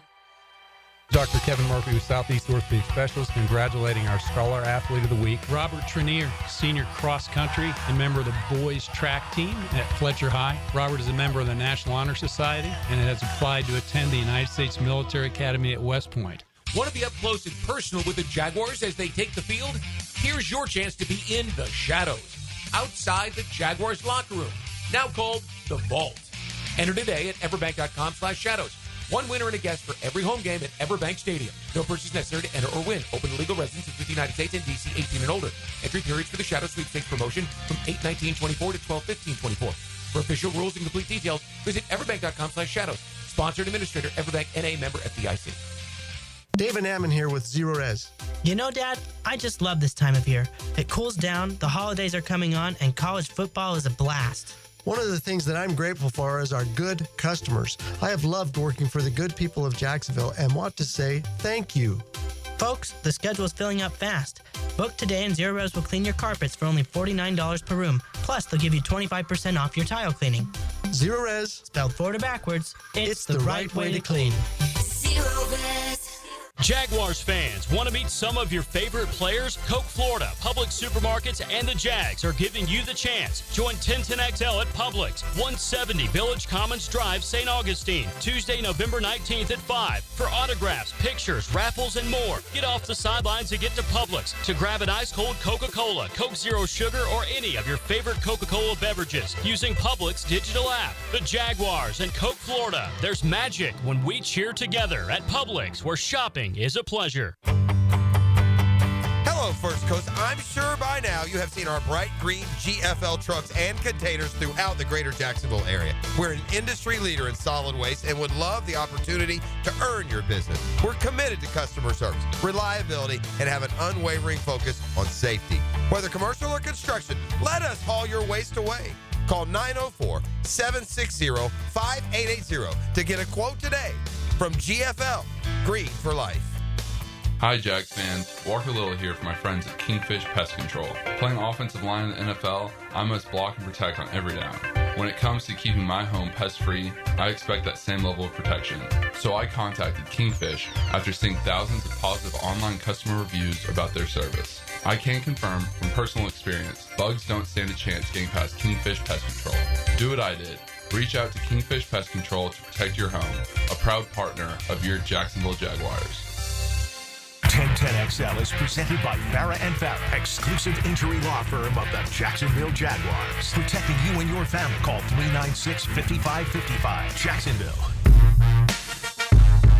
Dr. Kevin Murphy with Southeast Orthopedic Specialists congratulating our Scholar Athlete of the Week. Robert Trenier, senior cross country and member of the boys track team at Fletcher High. Robert is a member of the National Honor Society and has applied to attend the United States Military Academy at West Point. Want to be up close and personal with the Jaguars as they take the field? Here's your chance to be in the shadows, outside the Jaguars locker room, now called the Vault. Enter today at everbank.com/shadows. One winner and a guest for every home game at Everbank Stadium. No purchase necessary to enter or win. Open to legal residents of the United States and D.C. 18 and older. Entry periods for the Shadow Sweepstakes promotion from 8/19/24 to 12/15/24. For official rules and complete details, visit everbank.com/shadows. Sponsored administrator, Everbank N.A. member FDIC. David Ammon here with Zero Res. You know, Dad, I just love this time of year. It cools down, the holidays are coming on, and college football is a blast. One of the things that I'm grateful for is our good customers. I have loved working for the good people of Jacksonville and want to say thank you. Folks, the schedule is filling up fast. Book today and Zero Res will clean your carpets for only $49 per room. Plus, they'll give you 25% off your tile cleaning. Zero Res. Spelled Florida backwards. It's the right way to clean. Zero Res. Jaguars fans, want to meet some of your favorite players? Coke Florida, Publix Supermarkets, and the Jags are giving you the chance. Join 1010XL at Publix, 170 Village Commons Drive, St. Augustine, Tuesday, November 19th at 5. For autographs, pictures, raffles, and more. Get off the sidelines and get to Publix to grab an ice-cold Coca-Cola, Coke Zero Sugar, or any of your favorite Coca-Cola beverages using Publix digital app. The Jaguars and Coke Florida. There's magic when we cheer together at Publix, where shopping is a pleasure. Hello, First Coast. I'm sure by now you have seen our bright green GFL trucks and containers throughout the greater Jacksonville area. We're an industry leader in solid waste and would love the opportunity to earn your business. We're committed to customer service, reliability, and have an unwavering focus on safety. Whether commercial or construction, let us haul your waste away. Call 904-760-5880 to get a quote today. From GFL, Green for Life. Hi, Jags fans. Walker Little here for my friends at Kingfish Pest Control. Playing offensive line in the NFL, I must block and protect on every down. When it comes to keeping my home pest-free, I expect that same level of protection. So I contacted Kingfish after seeing thousands of positive online customer reviews about their service. I can confirm from personal experience, bugs don't stand a chance getting past Kingfish Pest Control. Do what I did. Reach out to Kingfish Pest Control to protect your home, a proud partner of your Jacksonville Jaguars. 1010XL is presented by Farah & Farah, exclusive injury law firm of the Jacksonville Jaguars. Protecting you and your family. Call 396-5555. Jacksonville.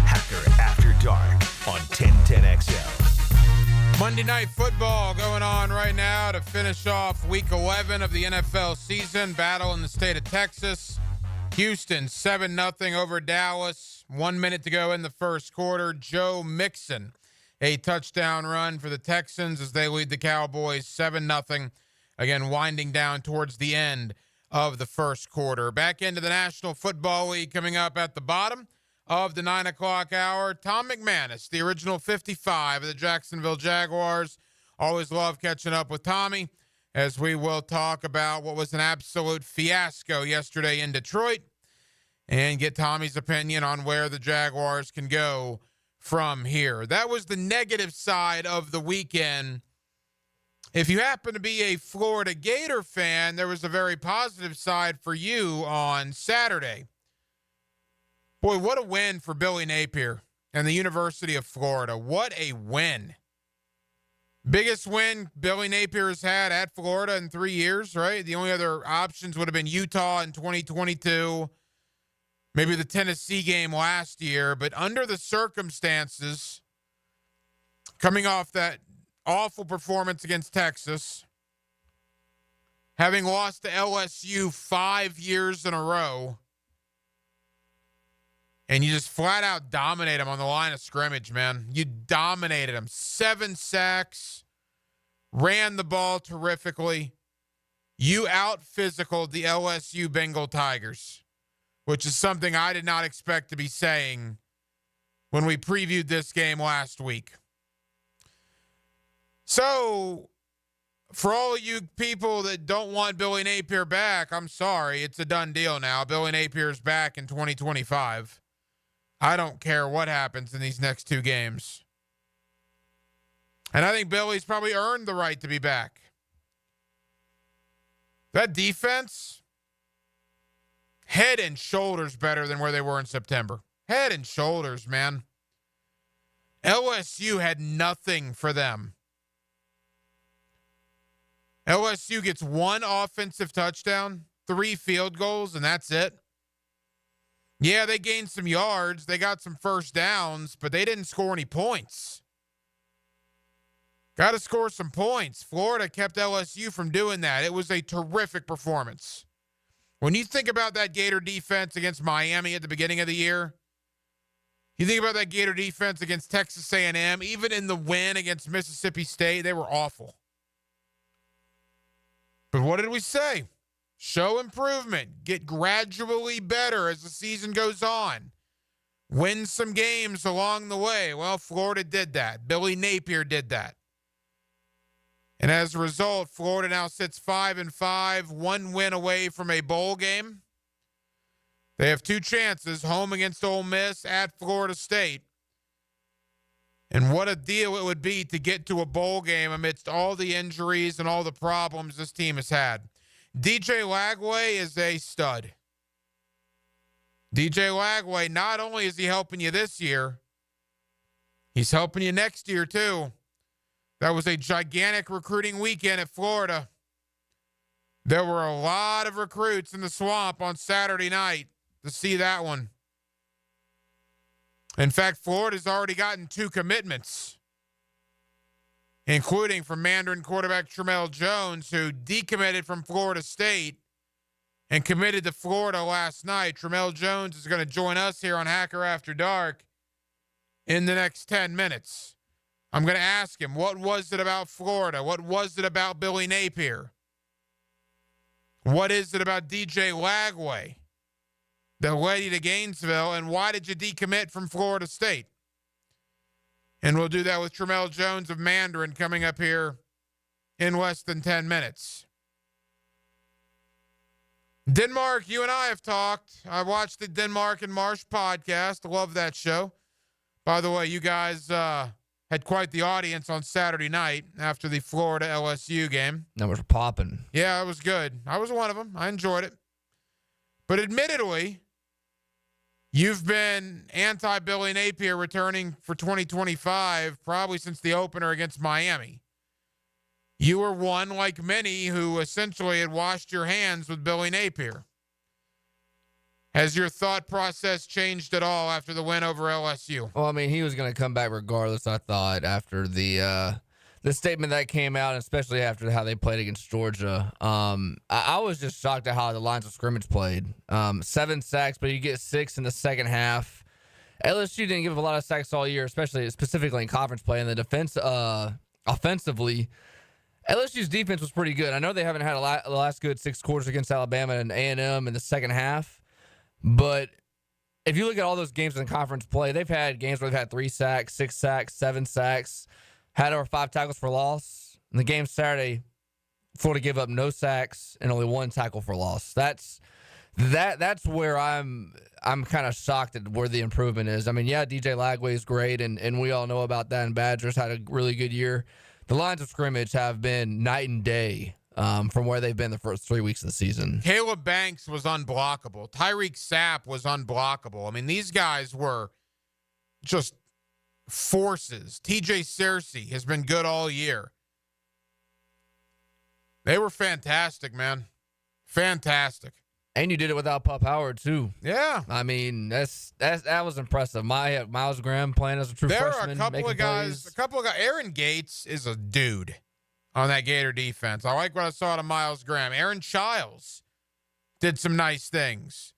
Hacker After Dark on 1010XL. Monday Night Football going on right now to finish off Week 11 of the NFL season. Battle in the state of Texas. Houston 7-0 over Dallas. 1 minute to go in the first quarter. Joe Mixon, a touchdown run for the Texans as they lead the Cowboys 7-0. Again, winding down towards the end of the first quarter. Back into the National Football League coming up at the bottom of the 9 o'clock hour. Tom McManis, the original 55 of the Jacksonville Jaguars. Always love catching up with Tommy as we will talk about what was an absolute fiasco yesterday in Detroit and get Tommy's opinion on where the Jaguars can go from here. That was the negative side of the weekend. If you happen to be a Florida Gator fan, there was a very positive side for you on Saturday. Boy, what a win for Billy Napier and the University of Florida. What a win. Biggest win Billy Napier has had at Florida in 3 years, right? The only other options would have been Utah in 2022, maybe the Tennessee game last year. But under the circumstances, coming off that awful performance against Texas, having lost to LSU 5 years in a row, and you just flat out dominate them on the line of scrimmage, man. You dominated them. 7 sacks, ran the ball terrifically. You out-physicaled the LSU Bengal Tigers, which is something I did not expect to be saying when we previewed this game last week. So, for all of you people that don't want Billy Napier back, I'm sorry. It's a done deal now. Billy Napier's back in 2025. I don't care what happens in these next 2 games. And I think Billy's probably earned the right to be back. That defense, head and shoulders better than where they were in September. Head and shoulders, man. LSU had nothing for them. LSU gets 1 offensive touchdown, 3 field goals, and that's it. Yeah, they gained some yards. They got some first downs, but they didn't score any points. Got to score some points. Florida kept LSU from doing that. It was a terrific performance. When you think about that Gator defense against Miami at the beginning of the year, you think about that Gator defense against Texas A&M, even in the win against Mississippi State, they were awful. But what did we say? Show improvement. Get gradually better as the season goes on. Win some games along the way. Well, Florida did that. Billy Napier did that. And as a result, Florida now sits 5-5, 1 win away from a bowl game. They have 2 chances, home against Ole Miss, at Florida State. And what a deal it would be to get to a bowl game amidst all the injuries and all the problems this team has had. DJ Lagway is a stud. DJ Lagway, not only is he helping you this year, he's helping you next year too. That was a gigantic recruiting weekend at Florida. There were a lot of recruits in the swamp on Saturday night to see that one. In fact, Florida's already gotten 2 commitments, including from Mandarin quarterback Tramel Jones, who decommitted from Florida State and committed to Florida last night. Tramel Jones is going to join us here on Hacker After Dark in the next 10 minutes. I'm going to ask him, what was it about Florida? What was it about Billy Napier? What is it about DJ Lagway that led you to Gainesville, and why did you decommit from Florida State? And we'll do that with Tramel Jones of Mandarin coming up here in less than 10 minutes. Denmark, you and I have talked. I watched the Denmark and Marsh podcast. I love that show. By the way, you guys had quite the audience on Saturday night after the Florida LSU game. Numbers were popping. Yeah, it was good. I was one of them. I enjoyed it. But admittedly, you've been anti-Billy Napier returning for 2025 probably since the opener against Miami. You were one, like many, who essentially had washed your hands with Billy Napier. Has your thought process changed at all after the win over LSU? Well, I mean, he was going to come back regardless, I thought, after the statement that came out, especially after how they played against Georgia. I was just shocked at how the lines of scrimmage played. 7 sacks, but you get 6 in the second half. LSU didn't give a lot of sacks all year, specifically in conference play. And the defense, offensively, LSU's defense was pretty good. I know they haven't had the last good 6 quarters against Alabama and A&M in the second half. But if you look at all those games in conference play, they've had games where they've had 3 sacks, 6 sacks, 7 sacks, had over 5 tackles for loss. In the game Saturday, Florida gave up no sacks and only 1 tackle for loss. That's where I'm kind of shocked at where the improvement is. I mean, yeah, DJ Lagway is great, and we all know about that, and Badgers had a really good year. The lines of scrimmage have been night and day from where they've been the first 3 weeks of the season. Caleb Banks was unblockable. Tyreek Sapp was unblockable. I mean, these guys were just forces. TJ Searcy has been good all year. They were fantastic, man. Fantastic. And you did it without Pup Howard, too. Yeah. I mean, that was impressive. Miles Graham playing as a true freshman. There are a couple of guys. Aaron Gates is a dude. on that Gator defense. I like what I saw out of Miles Graham. Aaron Childs did some nice things.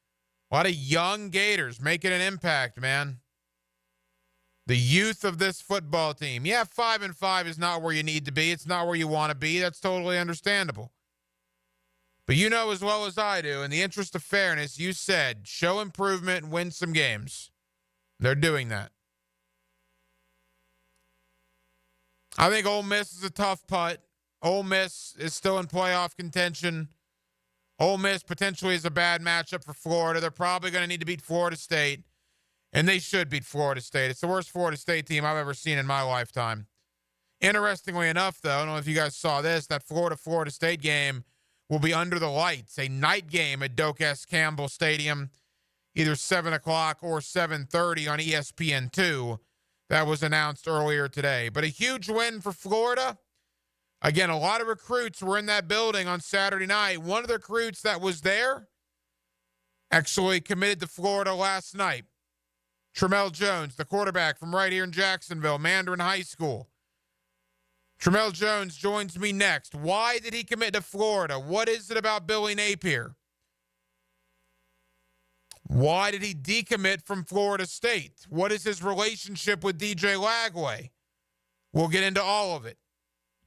A lot of young Gators making an impact, man. The youth of this football team. Yeah, 5-5 is not where you need to be. It's not where you want to be. That's totally understandable. But you know as well as I do, in the interest of fairness, you said show improvement and win some games. They're doing that. I think Ole Miss is a tough putt. Ole Miss is still in playoff contention. Ole Miss potentially is a bad matchup for Florida. They're probably going to need to beat Florida State, and they should beat Florida State. It's the worst Florida State team I've ever seen in my lifetime. Interestingly enough, though, I don't know if you guys saw this, that Florida State game will be under the lights, a night game at Doak S. Campbell Stadium, either 7 o'clock or 7:30 on ESPN2. That was announced earlier today. But a huge win for Florida. Again, a lot of recruits were in that building on Saturday night. One of the recruits that was there actually committed to Florida last night. Tramel Jones, the quarterback from right here in Jacksonville, Mandarin High School. Tramel Jones joins me next. Why did he commit to Florida? What is it about Billy Napier? Why did he decommit from Florida State? What is his relationship with DJ Lagway? We'll get into all of it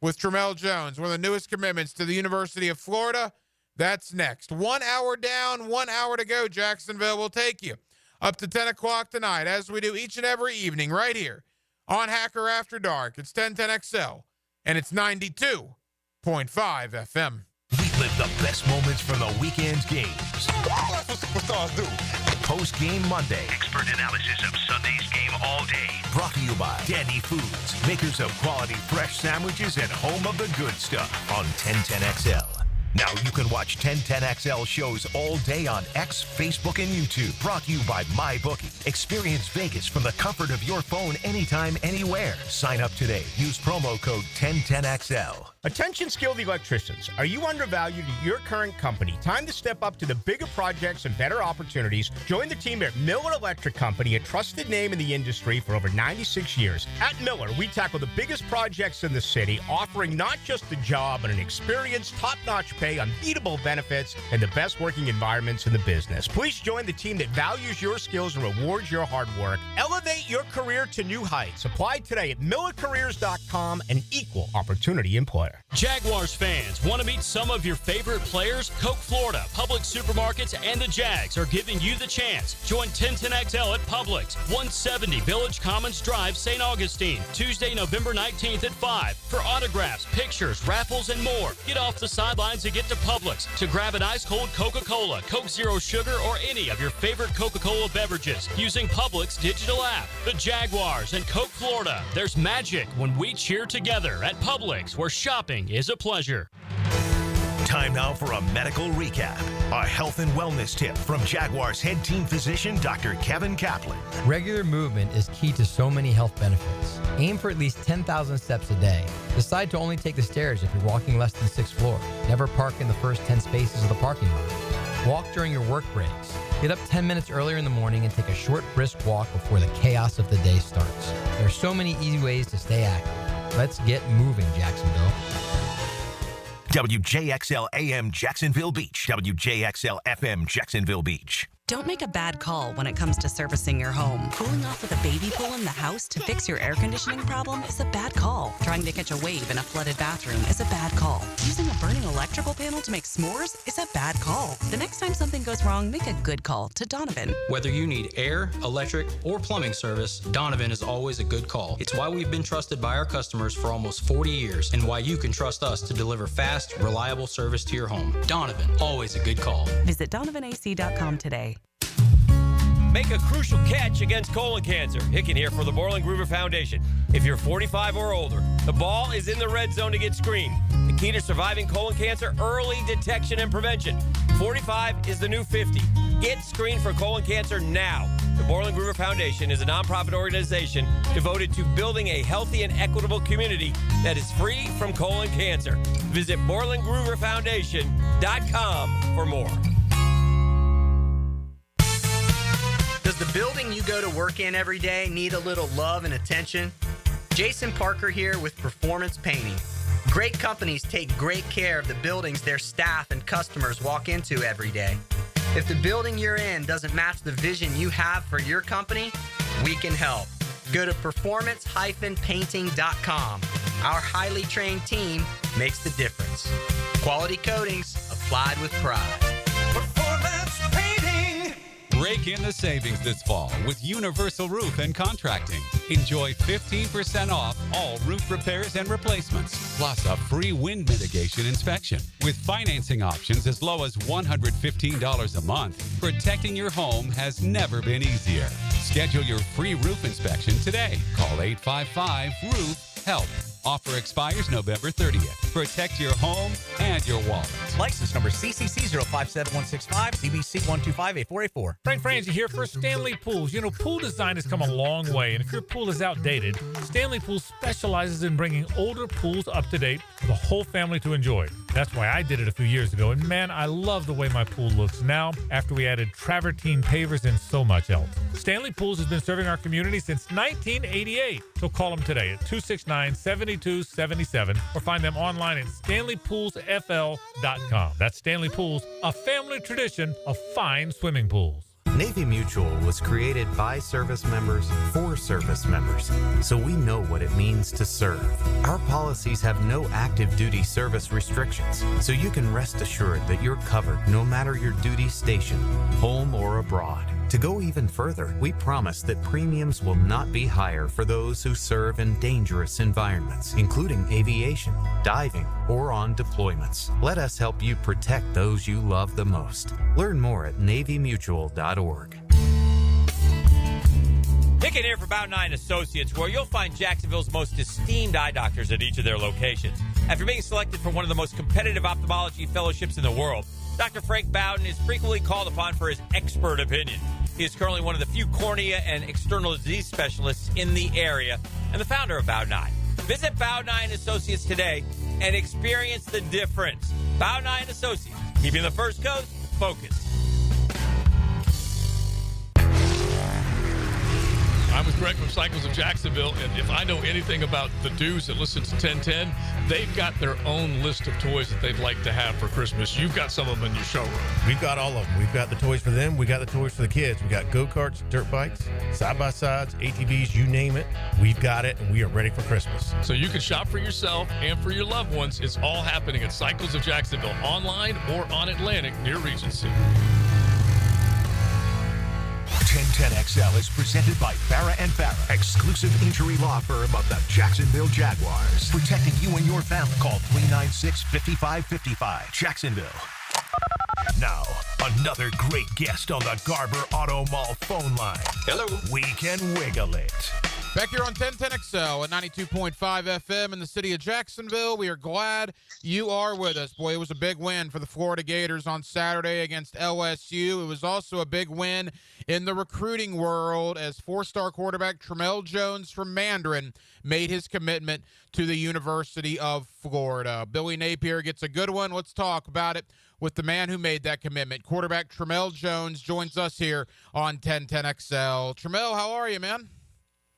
with Tramel Jones, one of the newest commitments to the University of Florida. That's next. 1 hour down, 1 hour to go. Jacksonville will take you up to 10 o'clock tonight, as we do each and every evening right here on Hacker After Dark. It's 1010XL, and it's 92.5 FM. Relive the best moments from the weekend's games. That's what superstars do. Post-game Monday. Expert analysis of Sunday's game all day. Brought to you by Dandy Foods, makers of quality fresh sandwiches and home of the good stuff on 1010XL. Now you can watch 1010XL shows all day on X, Facebook, and YouTube. Brought to you by MyBookie. Experience Vegas from the comfort of your phone anytime, anywhere. Sign up today. Use promo code 1010XL. Attention skilled electricians. Are you undervalued at your current company? Time to step up to the bigger projects and better opportunities. Join the team at Miller Electric Company, a trusted name in the industry for over 96 years. At Miller, we tackle the biggest projects in the city, offering not just a job, but an experienced, top-notch pay, unbeatable benefits, and the best working environments in the business. Please join the team that values your skills and rewards your hard work. Elevate your career to new heights. Apply today at millercareers.com, an equal opportunity employer. Jaguars fans, want to meet some of your favorite players? Coke Florida, Publix Supermarkets, and the Jags are giving you the chance. Join 1010XL at Publix, 170 Village Commons Drive, St. Augustine, Tuesday, November 19th at 5. For autographs, pictures, raffles, and more. Get off the sidelines and get to Publix to grab an ice-cold Coca-Cola, Coke Zero Sugar, or any of your favorite Coca-Cola beverages using Publix digital app. The Jaguars and Coke Florida. There's magic when we cheer together at Publix, where shopping is a pleasure. Time now for a medical recap. A health and wellness tip from Jaguars head team physician, Dr. Kevin Kaplan. Regular movement is key to so many health benefits. Aim for at least 10,000 steps a day. Decide to only take the stairs if you're walking less than 6th floor. Never park in the first 10 spaces of the parking lot. Walk during your work breaks. Get up 10 minutes earlier in the morning and take a short, brisk walk before the chaos of the day starts. There are so many easy ways to stay active. Let's get moving, Jacksonville. WJXL AM Jacksonville Beach. WJXL FM Jacksonville Beach. Don't make a bad call when it comes to servicing your home. Cooling off with a baby pool in the house to fix your air conditioning problem is a bad call. Trying to catch a wave in a flooded bathroom is a bad call. Using a burning electrical panel to make s'mores is a bad call. The next time something goes wrong, make a good call to Donovan. Whether you need air, electric, or plumbing service, Donovan is always a good call. It's why we've been trusted by our customers for almost 40 years and why you can trust us to deliver fast, reliable service to your home. Donovan, always a good call. Visit DonovanAC.com today. Make a crucial catch against colon cancer. Hicken here for the Borland Groover Foundation. If you're 45 or older, the ball is in the red zone to get screened. The key to surviving colon cancer, early detection and prevention. 45 is the new 50. Get screened for colon cancer now. The Borland Groover Foundation is a nonprofit organization devoted to building a healthy and equitable community that is free from colon cancer. Visit BorlandGrooverFoundation.com for more. Does the building you go to work in every day need a little love and attention? Jason Parker here with Performance Painting. Great companies take great care of the buildings their staff and customers walk into every day. If the building you're in doesn't match the vision you have for your company, we can help. Go to performance-painting.com. Our highly trained team makes the difference. Quality coatings applied with pride. Performance Painting. Rake in the savings this fall with Universal Roof and Contracting. Enjoy 15% off all roof repairs and replacements, plus a free wind mitigation inspection. With financing options as low as $115 a month, protecting your home has never been easier. Schedule your free roof inspection today. Call 855-ROOF-HELP. Offer expires November 30th. Protect your home and your wallet. License number CCC 057165, CBC 1258484. Frank Frangie here for Stanley Pools. You know, pool design has come a long way, and if your pool is outdated, Stanley Pools specializes in bringing older pools up to date for the whole family to enjoy. That's why I did it a few years ago, and man, I love the way my pool looks now after we added travertine pavers and so much else. Stanley Pools has been serving our community since 1988, so call them today at 269-7277 or find them online at StanleyPoolsFL.com. That's Stanley Pools, a family tradition of fine swimming pools. Navy Mutual was created by service members for service members, so we know what it means to serve. Our policies have no active duty service restrictions, so you can rest assured that you're covered no matter your duty station, home or abroad. To go even further, we promise that premiums will not be higher for those who serve in dangerous environments, including aviation, diving, or on deployments. Let us help you protect those you love the most. Learn more at NavyMutual.org. Pick it here for About 9 Associates, where you'll find Jacksonville's most esteemed eye doctors at each of their locations. After being selected for one of the most competitive ophthalmology fellowships in the world, Dr. Frank Bowden is frequently called upon for his expert opinion. He is currently one of the few cornea and external disease specialists in the area and the founder of Bow 9. Visit Bow 9 Associates today and experience the difference. Bow 9 Associates, keeping the First Coast focused. I'm with Greg from Cycles of Jacksonville, and if I know anything about the dudes that listen to 1010, they've got their own list of toys that they'd like to have for Christmas. You've got some of them in your showroom. We've got all of them. We've got the toys for them. We got the toys for the kids. We got go-karts, dirt bikes, side-by-sides, ATVs, you name it. We've got it, and we are ready for Christmas. So you can shop for yourself and for your loved ones. It's all happening at Cycles of Jacksonville, online or on Atlantic near Regency. 1010XL is presented by Farrah & Farrah, exclusive injury law firm of the Jacksonville Jaguars. Protecting you and your family. Call 396-5555. Jacksonville. Now, another great guest on the Garber Auto Mall phone line. Hello. We can wiggle it. Back here on 1010XL at 92.5 FM in the city of Jacksonville. We are glad you are with us. Boy, it was a big win for the Florida Gators on Saturday against LSU. It was also a big win in the recruiting world as four-star quarterback Tramel Jones from Mandarin made his commitment to the University of Florida. Billy Napier gets a good one. Let's talk about it with the man who made that commitment. Quarterback Tramel Jones joins us here on 1010XL. Tramel, how are you, man?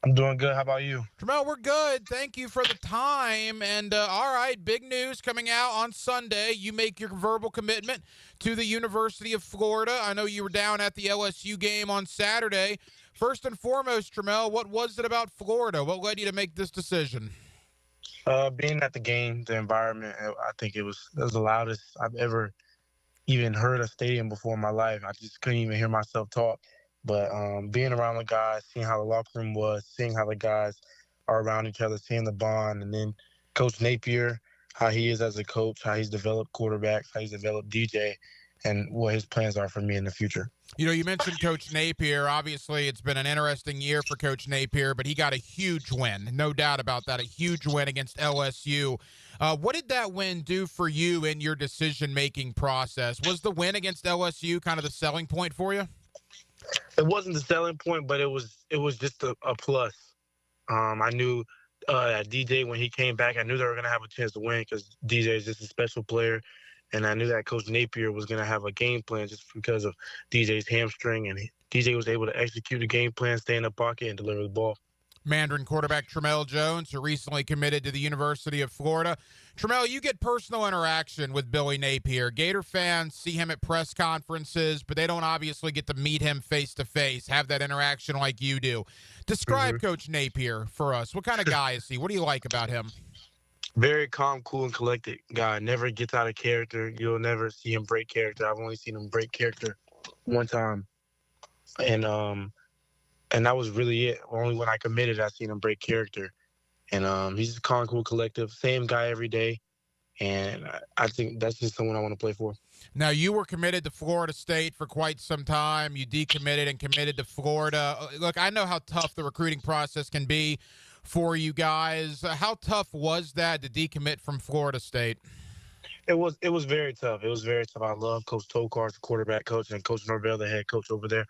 I'm doing good. How about you? Tramel, we're good. Thank you for the time. And all right, big news coming out on Sunday. You make your verbal commitment to the University of Florida. I know you were down at the LSU game on Saturday. First and foremost, Tramel, what was it about Florida? What led you to make this decision? Being at the game, the environment, I think it was the loudest I've ever even heard a stadium before in my life. I just couldn't even hear myself talk. But being around the guys, seeing how the locker room was, seeing how the guys are around each other, seeing the bond, and then Coach Napier, how he is as a coach, how he's developed quarterbacks, how he's developed DJ, and what his plans are for me in the future. You know, you mentioned Coach Napier. Obviously, it's been an interesting year for Coach Napier, but he got a huge win. No doubt about that, a huge win against LSU. What did that win do for you in your decision-making process? Was the win against LSU kind of the selling point for you? It wasn't the selling point, but it was just a plus. I knew that DJ, when he came back, I knew they were going to have a chance to win because DJ is just a special player. And I knew that Coach Napier was going to have a game plan just because of DJ's hamstring. And DJ was able to execute the game plan, stay in the pocket, and deliver the ball. Mandarin quarterback Tramel Jones, who recently committed to the University of Florida. Tramel, you get personal interaction with Billy Napier. Gator fans see him at press conferences, but they don't obviously get to meet him face-to-face, have that interaction like you do. Describe Coach Napier for us. What kind of guy is he? What do you like about him? Very calm, cool, and collected guy. Never gets out of character. You'll never see him break character. I've only seen him break character one time. And that was really it. Only when I committed, I seen him break character. And he's just calm, cool, collective. Same guy every day. And I think that's just someone I want to play for. Now, you were committed to Florida State for quite some time. You decommitted and committed to Florida. Look, I know how tough the recruiting process can be for you guys. How tough was that to decommit from Florida State? It was very tough. It was very tough. I love Coach Tokar, the quarterback coach, and Coach Norvell, the head coach over there.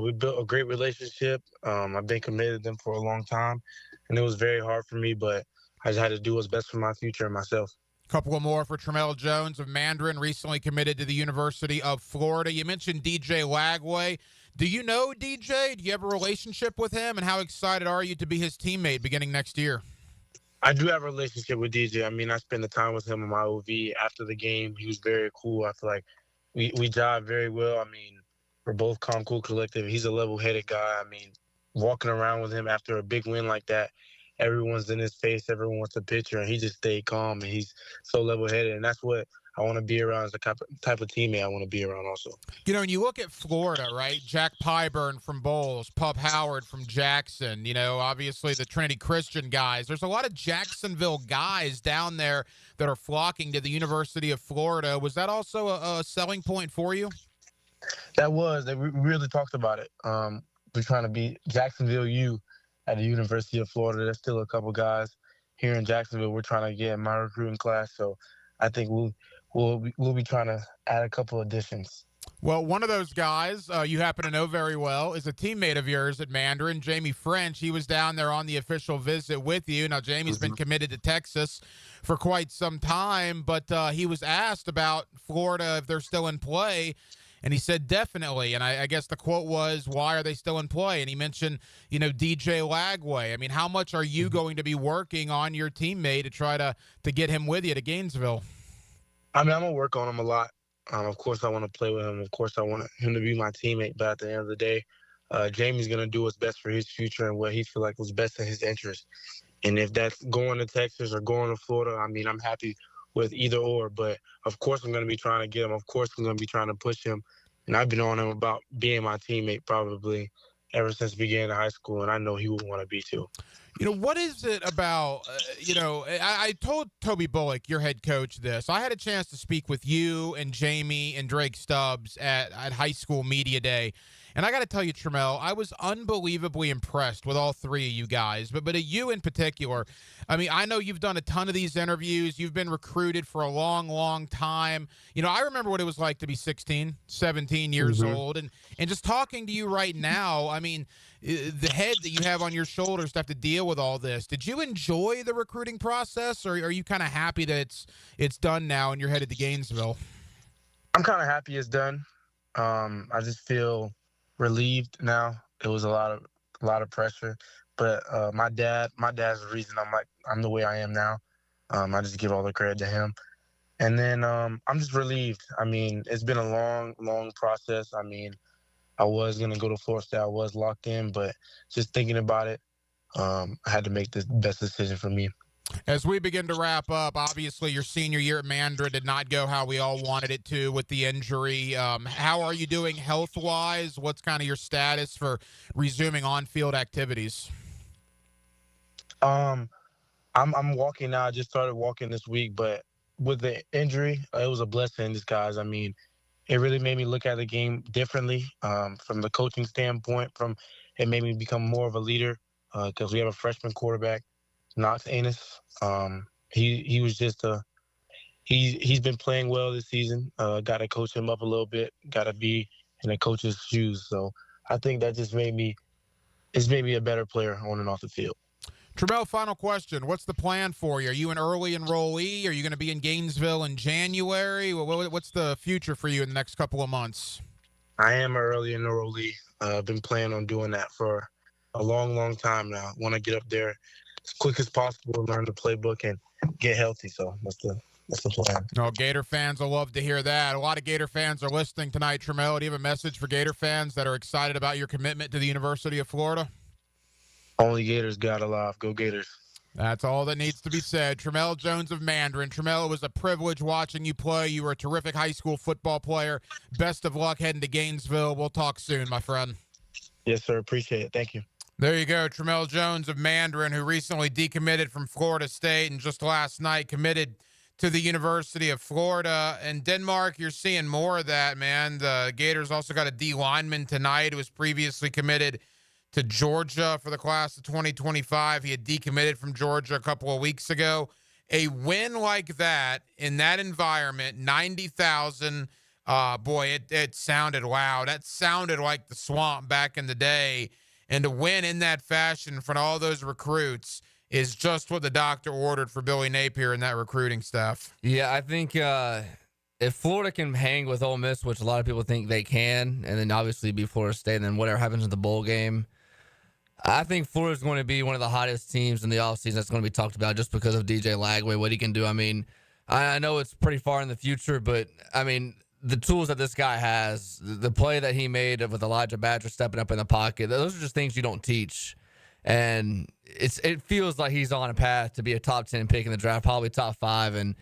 We built a great relationship. I've been committed to them for a long time, and it was very hard for me, but I just had to do what's best for my future and myself. Couple of more for Tramel Jones of Mandarin, recently committed to the University of Florida. You mentioned DJ Lagway. Do you know DJ? Do you have a relationship with him? And how excited are you to be his teammate beginning next year? I do have a relationship with DJ. I mean, I spent the time with him in my OV after the game. He was very cool. I feel like we jive very well. I mean, we're both calm, cool, collective. He's a level-headed guy. I mean, walking around with him after a big win like that, everyone's in his face. Everyone wants a picture, and he just stayed calm, and he's so level-headed. And that's what I want to be around, is the type of teammate I want to be around also. You know, when you look at Florida, right, Jack Pyburn from Bowles, Pup Howard from Jackson, you know, obviously the Trinity Christian guys. There's a lot of Jacksonville guys down there that are flocking to the University of Florida. Was that also a selling point for you? That was. We really talked about it. We're trying to be Jacksonville U at the University of Florida. There's still a couple guys here in Jacksonville we're trying to get in my recruiting class. So I think we'll be trying to add a couple additions. Well, one of those guys you happen to know very well is a teammate of yours at Mandarin, Jamie French. He was down there on the official visit with you. Now, Jamie's been committed to Texas for quite some time, but he was asked about Florida, if they're still in play, and he said definitely. And I guess the quote was, why are they still in play? And he mentioned, you know, DJ Lagway. I mean, how much are you going to be working on your teammate to try to get him with you to Gainesville? I mean, I'm going to work on him a lot. Of course, I want to play with him. Of course, I want him to be my teammate. But at the end of the day, Jamie's going to do what's best for his future and what he feel like was best in his interest. And if that's going to Texas or going to Florida, I mean, I'm happy with either or. But, of course, I'm going to be trying to get him. Of course, I'm going to be trying to push him. And I've been on him about being my teammate probably ever since beginning of high school, and I know he would want to be too. You know, what is it about, I told Toby Bullock, your head coach, this. I had a chance to speak with you and Jamie and Drake Stubbs at high school media day. And I got to tell you, Tramel, I was unbelievably impressed with all three of you guys, but at you in particular. I mean, I know you've done a ton of these interviews. You've been recruited for a long, long time. You know, I remember what it was like to be 16, 17 years old. And just talking to you right now, I mean, the head that you have on your shoulders to have to deal with all this. Did you enjoy the recruiting process, or are you kind of happy that it's done now and you're headed to Gainesville? I'm kind of happy it's done. I just feel relieved now. It was a lot of pressure, but my dad's the reason I'm the way I am now. I just give all the credit to him. And then I'm just relieved. I mean, it's been a long process. I mean, I was going to go to Florida State. I was locked in, but just thinking about it, I had to make the best decision for me. As we begin to wrap up, obviously your senior year at Mandarin did not go how we all wanted it to with the injury. How are you doing health-wise? What's kind of your status for resuming on-field activities? I'm walking now. I just started walking this week, but with the injury, it was a blessing in disguise. I mean, it really made me look at the game differently from the coaching standpoint. It made me become more of a leader because we have a freshman quarterback, Knox Anus. He was just he's been playing well this season. Got to coach him up a little bit. Got to be in the coach's shoes. So I think that just made me a better player on and off the field. Tramel, final question. What's the plan for you? Are you an early enrollee? Are you going to be in Gainesville in January? What's the future for you in the next couple of months? I am an early enrollee. I've been planning on doing that for a long, long time now. Want to get up there as quick as possible, learn the playbook, and get healthy. So that's the plan. No, Gator fans will love to hear that. A lot of Gator fans are listening tonight. Trammell, do you have a message for Gator fans that are excited about your commitment to the University of Florida? Only Gators got alive. Go Gators. That's all that needs to be said. Trammell Jones of Mandarin. Trammell, it was a privilege watching you play. You were a terrific high school football player. Best of luck heading to Gainesville. We'll talk soon, my friend. Yes, sir. Appreciate it. Thank you. There you go. Trammell Jones of Mandarin, who recently decommitted from Florida State and just last night committed to the University of Florida. And Denmark, you're seeing more of that, man. The Gators also got a D lineman tonight who was previously committed to Georgia for the class of 2025. He had decommitted from Georgia a couple of weeks ago. A win like that in that environment, 90,000, boy, it sounded loud. That sounded like the Swamp back in the day. And to win in that fashion in front of all those recruits is just what the doctor ordered for Billy Napier and that recruiting staff. Yeah, I think if Florida can hang with Ole Miss, which a lot of people think they can, and then obviously be Florida State, and then whatever happens in the bowl game, I think Florida's going to be one of the hottest teams in the offseason that's going to be talked about just because of DJ Lagway, what he can do. I mean, I know it's pretty far in the future, but, I mean, the tools that this guy has, the play that he made with Elijah Badger stepping up in the pocket, those are just things you don't teach. And it feels like he's on a path to be a top 10 pick in the draft, probably top 5. And,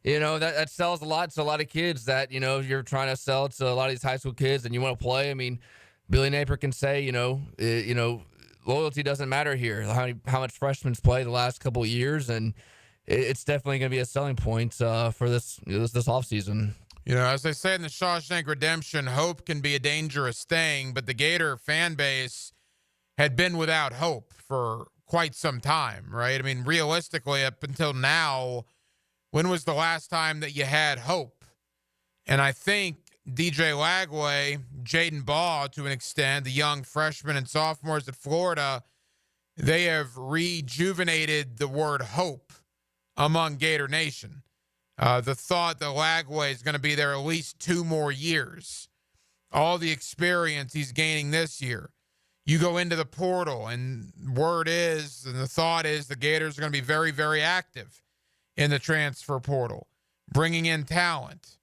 you know, that sells a lot to a lot of kids that, you know, you're trying to sell to a lot of these high school kids and you want to play. I mean, Billy Napier can say, loyalty doesn't matter here. How much freshmen play the last couple of years, and it's definitely going to be a selling point for this offseason. You know, as they say in the Shawshank Redemption, hope can be a dangerous thing, but the Gator fan base had been without hope for quite some time, right? I mean, realistically, up until now, when was the last time that you had hope? And I think DJ Lagway, Jaden Baugh, to an extent, the young freshmen and sophomores at Florida, they have rejuvenated the word hope among Gator Nation. The thought that Lagway is going to be there at least 2 more years. All the experience he's gaining this year. You go into the portal, and word is, and the thought is, the Gators are going to be very, very active in the transfer portal, bringing in talent.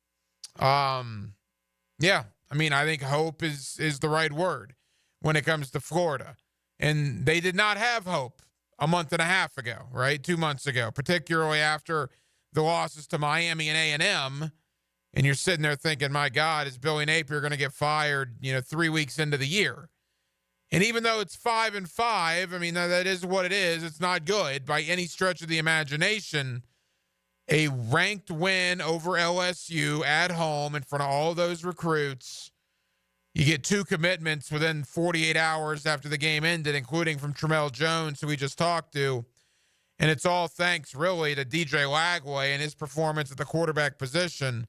Yeah, I mean, I think hope is the right word when it comes to Florida. And they did not have hope a month and a half ago, right? 2 months ago, particularly after the losses to Miami and A&M. And you're sitting there thinking, my God, is Billy Napier going to get fired, 3 weeks into the year? And even though it's 5-5, I mean, that is what it is. It's not good by any stretch of the imagination. A ranked win over LSU at home in front of all those recruits. You get 2 commitments within 48 hours after the game ended, including from Trammell Jones, who we just talked to. And it's all thanks, really, to DJ Lagway and his performance at the quarterback position.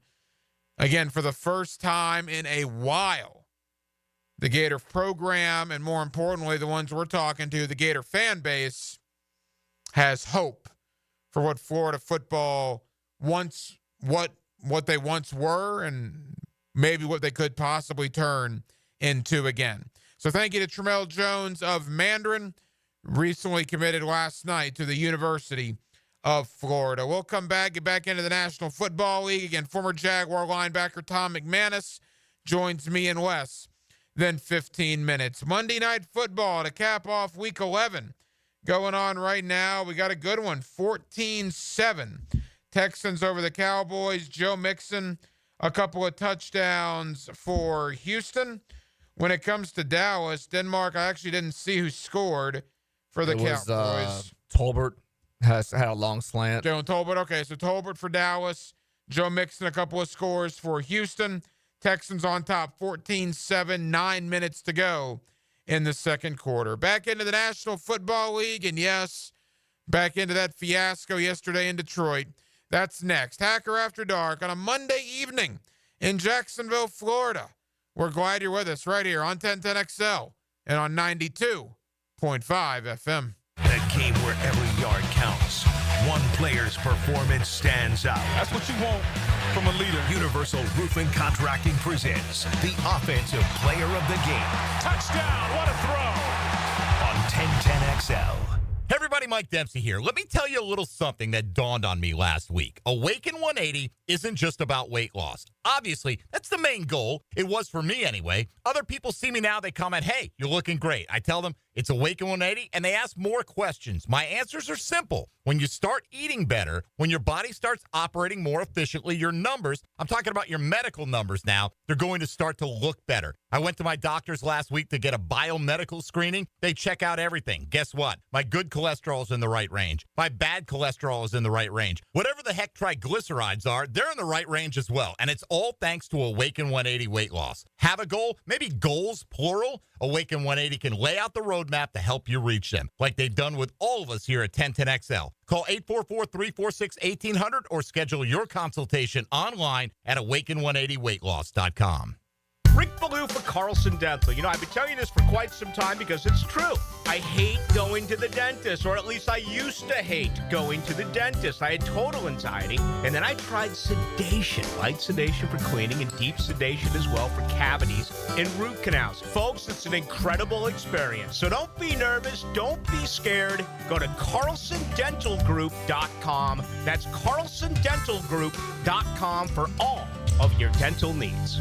Again, for the first time in a while, the Gator program, and more importantly, the ones we're talking to, the Gator fan base, has hope for what Florida football once, what they once were, and maybe what they could possibly turn into again. So thank you to Trammell Jones of Mandarin, recently committed last night to the University of Florida. We'll come back, get back into the National Football League. Again, former Jaguar linebacker Tom McManis joins me in less than 15 minutes. Monday Night Football to cap off Week 11 going on right now. We got a good one, 14-7. Texans over the Cowboys. Joe Mixon, a couple of touchdowns for Houston. When it comes to Dallas, Denmark, I actually didn't see who scored for the Cowboys. Tolbert had a long slant. Joe Tolbert. Okay, so Tolbert for Dallas. Joe Mixon, a couple of scores for Houston. Texans on top, 14-7, 9 minutes to go in the second quarter. Back into the National Football League, and yes, back into that fiasco yesterday in Detroit. That's next. Hacker After Dark on a Monday evening in Jacksonville, Florida. We're glad you're with us right here on 1010XL and on 92.5 FM. The game where every yard counts. One player's performance stands out. That's what you want from a leader. Universal Roofing Contracting presents the Offensive Player of the Game. Touchdown, what a throw. On 1010XL. Hey everybody, Mike Dempsey here. Let me tell you a little something that dawned on me last week. Awaken 180 isn't just about weight loss. Obviously, that's the main goal. It was for me anyway. Other people see me now, they comment, hey, you're looking great. I tell them it's Awaken 180, and they ask more questions. My answers are simple. When you start eating better, when your body starts operating more efficiently, your numbers, I'm talking about your medical numbers now, they're going to start to look better. I went to my doctors last week to get a biomedical screening. They check out everything. Guess what? My good cholesterol is in the right range. My bad cholesterol is in the right range. Whatever the heck triglycerides are, they're in the right range as well. And it's all thanks to Awaken 180 weight loss. Have a goal? Maybe goals, plural? Awaken 180 can lay out the roadmap to help you reach them, like they've done with all of us here at 1010XL. Call 844-346-1800 or schedule your consultation online at awaken180weightloss.com. Rick Ballou for Carlson Dental. You know, I've been telling you this for quite some time because it's true. I hate going to the dentist, or at least I used to hate going to the dentist. I had total anxiety, and then I tried sedation. Light sedation for cleaning and deep sedation as well for cavities and root canals. Folks, it's an incredible experience. So don't be nervous. Don't be scared. Go to carlsondentalgroup.com. That's carlsondentalgroup.com for all of your dental needs.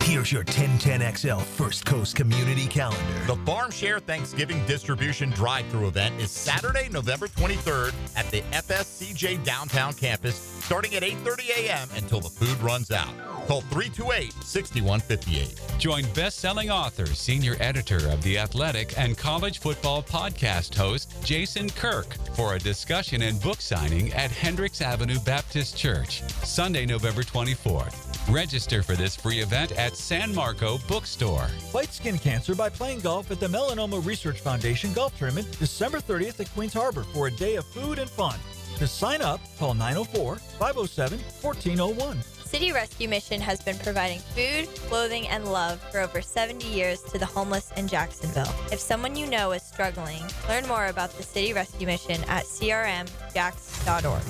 Here's your 1010XL First Coast Community Calendar. The Farm Share Thanksgiving Distribution Drive-Thru event is Saturday, November 23rd at the FSCJ Downtown Campus, starting at 8:30 a.m. until the food runs out. Call 328-6158. Join best-selling author, senior editor of The Athletic, and college football podcast host Jason Kirk for a discussion and book signing at Hendricks Avenue Baptist Church, Sunday, November 24th. Register for this free event at San Marco Bookstore. Fight skin cancer by playing golf at the Melanoma Research Foundation Golf Tournament, December 30th at Queens Harbor for a day of food and fun. To sign up, call 904-507-1401. City Rescue Mission has been providing food, clothing, and love for over 70 years to the homeless in Jacksonville. If someone you know is struggling, learn more about the City Rescue Mission at crmjax.org.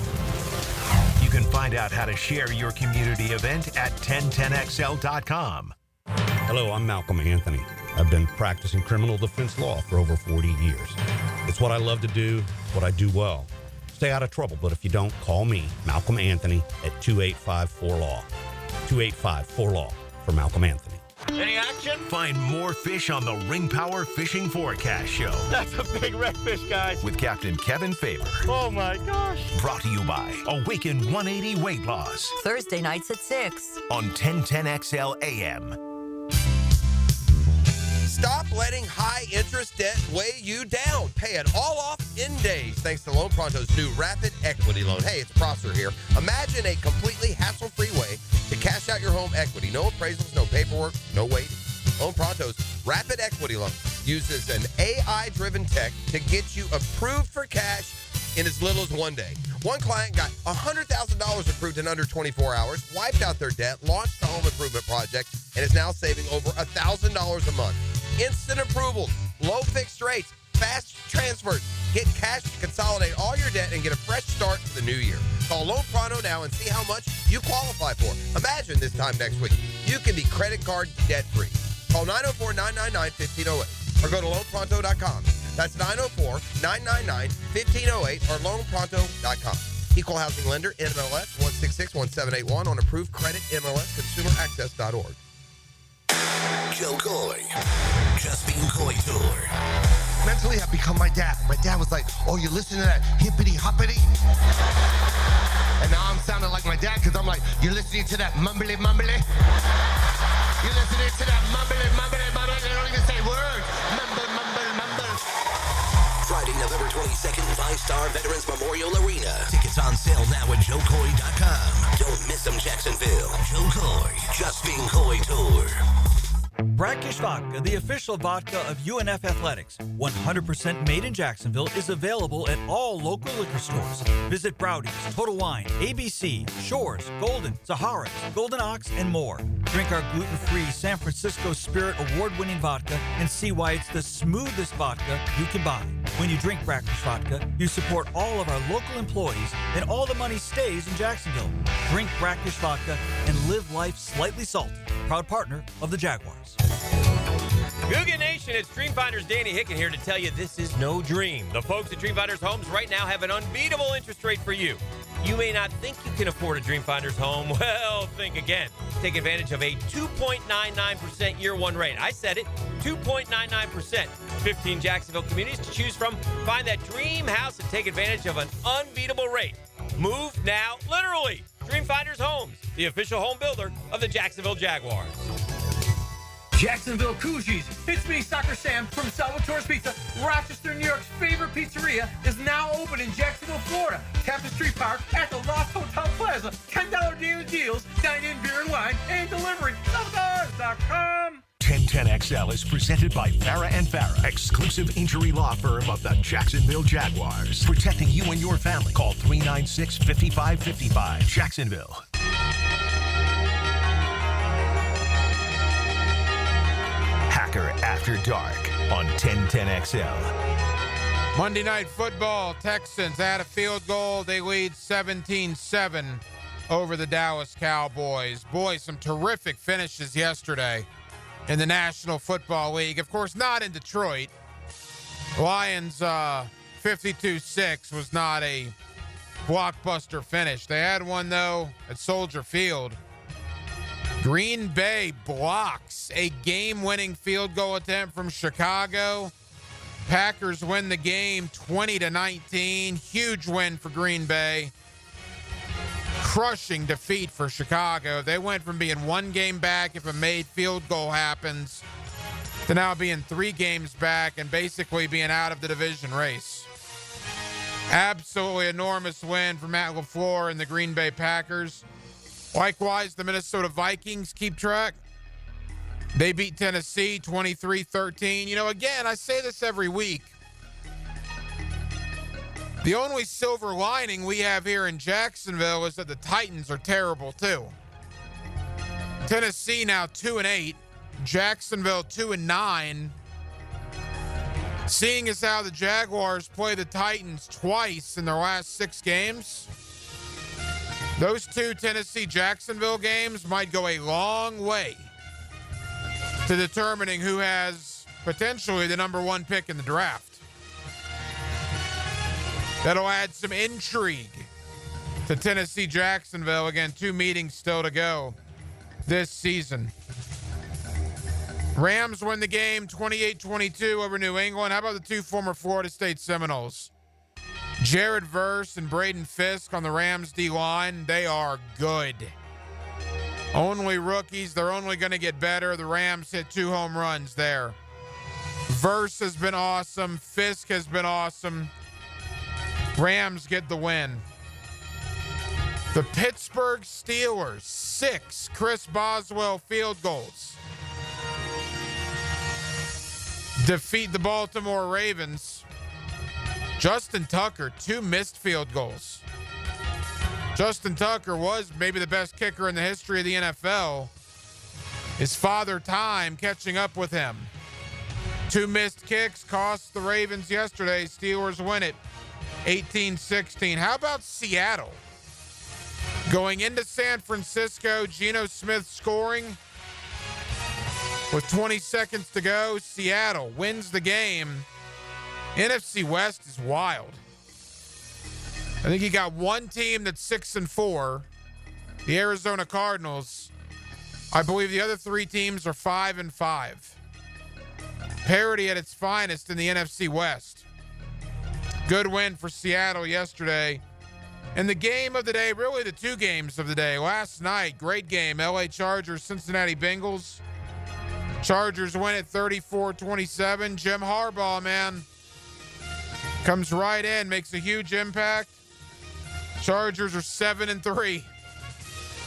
You can find out how to share your community event at 1010XL.com. Hello, I'm Malcolm Anthony. I've been practicing criminal defense law for over 40 years. It's what I love to do, what I do well. Stay out of trouble, but if you don't, call me, Malcolm Anthony, at 285-4LAW. 285-4LAW for Malcolm Anthony. Any action? Find more fish on the Ring Power Fishing Forecast Show. That's a big redfish, guys. With Captain Kevin Faber. Oh, my gosh. Brought to you by Awaken 180 Weight Loss. Thursday nights at 6. On 1010XL AM. Stop letting high-interest debt weigh you down. Pay it all off in days thanks to Loan Pronto's new Rapid Equity Loan. Hey, it's Prosser here. Imagine a completely hassle-free way to cash out your home equity. No appraisals, no paperwork, no waiting. Loan Pronto's Rapid Equity Loan uses an AI-driven tech to get you approved for cash in as little as one day. One client got $100,000 approved in under 24 hours, wiped out their debt, launched a home improvement project, and is now saving over $1,000 a month. Instant approvals, low fixed rates, fast transfers. Get cash to consolidate all your debt and get a fresh start for the new year. Call Loan Pronto now and see how much you qualify for. Imagine this time next week, you can be credit card debt-free. Call 904-999-1508 or go to loanpronto.com. That's 904-999-1508 or loanpronto.com. Equal housing lender, NMLS 1661781 on approved credit, MLS, consumeraccess.org. Joe Coy. Just Being Coy Tour. Mentally, I've become my dad. My dad was like, oh, you listen to that hippity-hoppity? And now I'm sounding like my dad because I'm like, you're listening to that mumbly-mumbly? You're listening to that mumbly-mumbly-mumbly? They don't even say words. Mumble-mumble-mumble. Friday, November 22nd, 5-Star Veterans Memorial Arena. Tickets on sale now at JoeCoy.com. Don't miss them, Jacksonville. Joe Coy, Just Being Coy Tour. Brackish Vodka, the official vodka of UNF Athletics, 100% made in Jacksonville, is available at all local liquor stores. Visit Browdy's, Total Wine, ABC, Shores, Golden, Sahara's, Golden Ox, and more. Drink our gluten-free San Francisco Spirit award-winning vodka and see why it's the smoothest vodka you can buy. When you drink Brackish Vodka, you support all of our local employees and all the money stays in Jacksonville. Drink Brackish Vodka and live life slightly salty. Proud partner of the Jaguars. Googa Nation, it's Dreamfinders Danny Hicken here to tell you this is no dream. The folks at Dreamfinders Homes right now have an unbeatable interest rate for you. You may not think you can afford a Dreamfinders home. Well, think again. Take advantage of a 2.99% year one rate. I said it, 2.99%. 15 Jacksonville communities to choose from. Find that dream house and take advantage of an unbeatable rate. Move now, literally. Dreamfinders Homes, the official home builder of the Jacksonville Jaguars. Jacksonville Cougars. It's me, Soccer Sam from Salvatore's Pizza. Rochester, New York's favorite pizzeria is now open in Jacksonville, Florida. Tapestry Park at the Loft Hotel Plaza. $10 daily deals, dine-in beer and wine, and delivery. Salvatores.com. 1010XL is presented by Farah and Farah, exclusive injury law firm of the Jacksonville Jaguars. Protecting you and your family. Call 396-5555. Jacksonville. Hacker After Dark on 1010XL. Monday Night Football, Texans add a field goal. They lead 17-7 over the Dallas Cowboys. Boy, some terrific finishes yesterday in the National Football League. Of course, not in Detroit. Lions 52-6 was not a blockbuster finish. They had one, though, at Soldier Field. Green Bay blocks a game-winning field goal attempt from Chicago. Packers win the game 20-19. Huge win for Green Bay. Crushing defeat for Chicago. They went from being one game back if a made field goal happens to now being 3 games back and basically being out of the division race. Absolutely enormous win for Matt LaFleur and the Green Bay Packers. Likewise, the Minnesota Vikings keep track. They beat Tennessee 23-13. You know, again, I say this every week. The only silver lining we have here in Jacksonville is that the Titans are terrible, too. Tennessee now 2-8. Jacksonville 2-9. Seeing as how the Jaguars play the Titans twice in their last 6 games, those 2 Tennessee-Jacksonville games might go a long way to determining who has potentially the number 1 pick in the draft. That'll add some intrigue to Tennessee-Jacksonville. Again, 2 meetings still to go this season. Rams win the game 28-22 over New England. How about the 2 former Florida State Seminoles? Jared Verse and Braden Fisk on the Rams D-line. They are good. Only rookies. They're only going to get better. The Rams hit 2 home runs there. Verse has been awesome. Fisk has been awesome. Rams get the win. The Pittsburgh Steelers, 6 Chris Boswell field goals. Defeat the Baltimore Ravens. Justin Tucker, 2 missed field goals. Justin Tucker was maybe the best kicker in the history of the NFL. His father time catching up with him. 2 missed kicks cost the Ravens yesterday. Steelers win it 18-16. How about Seattle? Going into San Francisco, Geno Smith scoring with 20 seconds to go. Seattle wins the game. NFC West is wild. I think you got one team that's 6-4, the Arizona Cardinals. I believe the other 3 teams are 5-5. Parity at its finest in the NFC West. Good win for Seattle yesterday. And the game of the day, really the 2 games of the day. Last night, great game. LA Chargers, Cincinnati Bengals. Chargers win it 34-27. Jim Harbaugh, man, comes right in, makes a huge impact. Chargers are 7-3.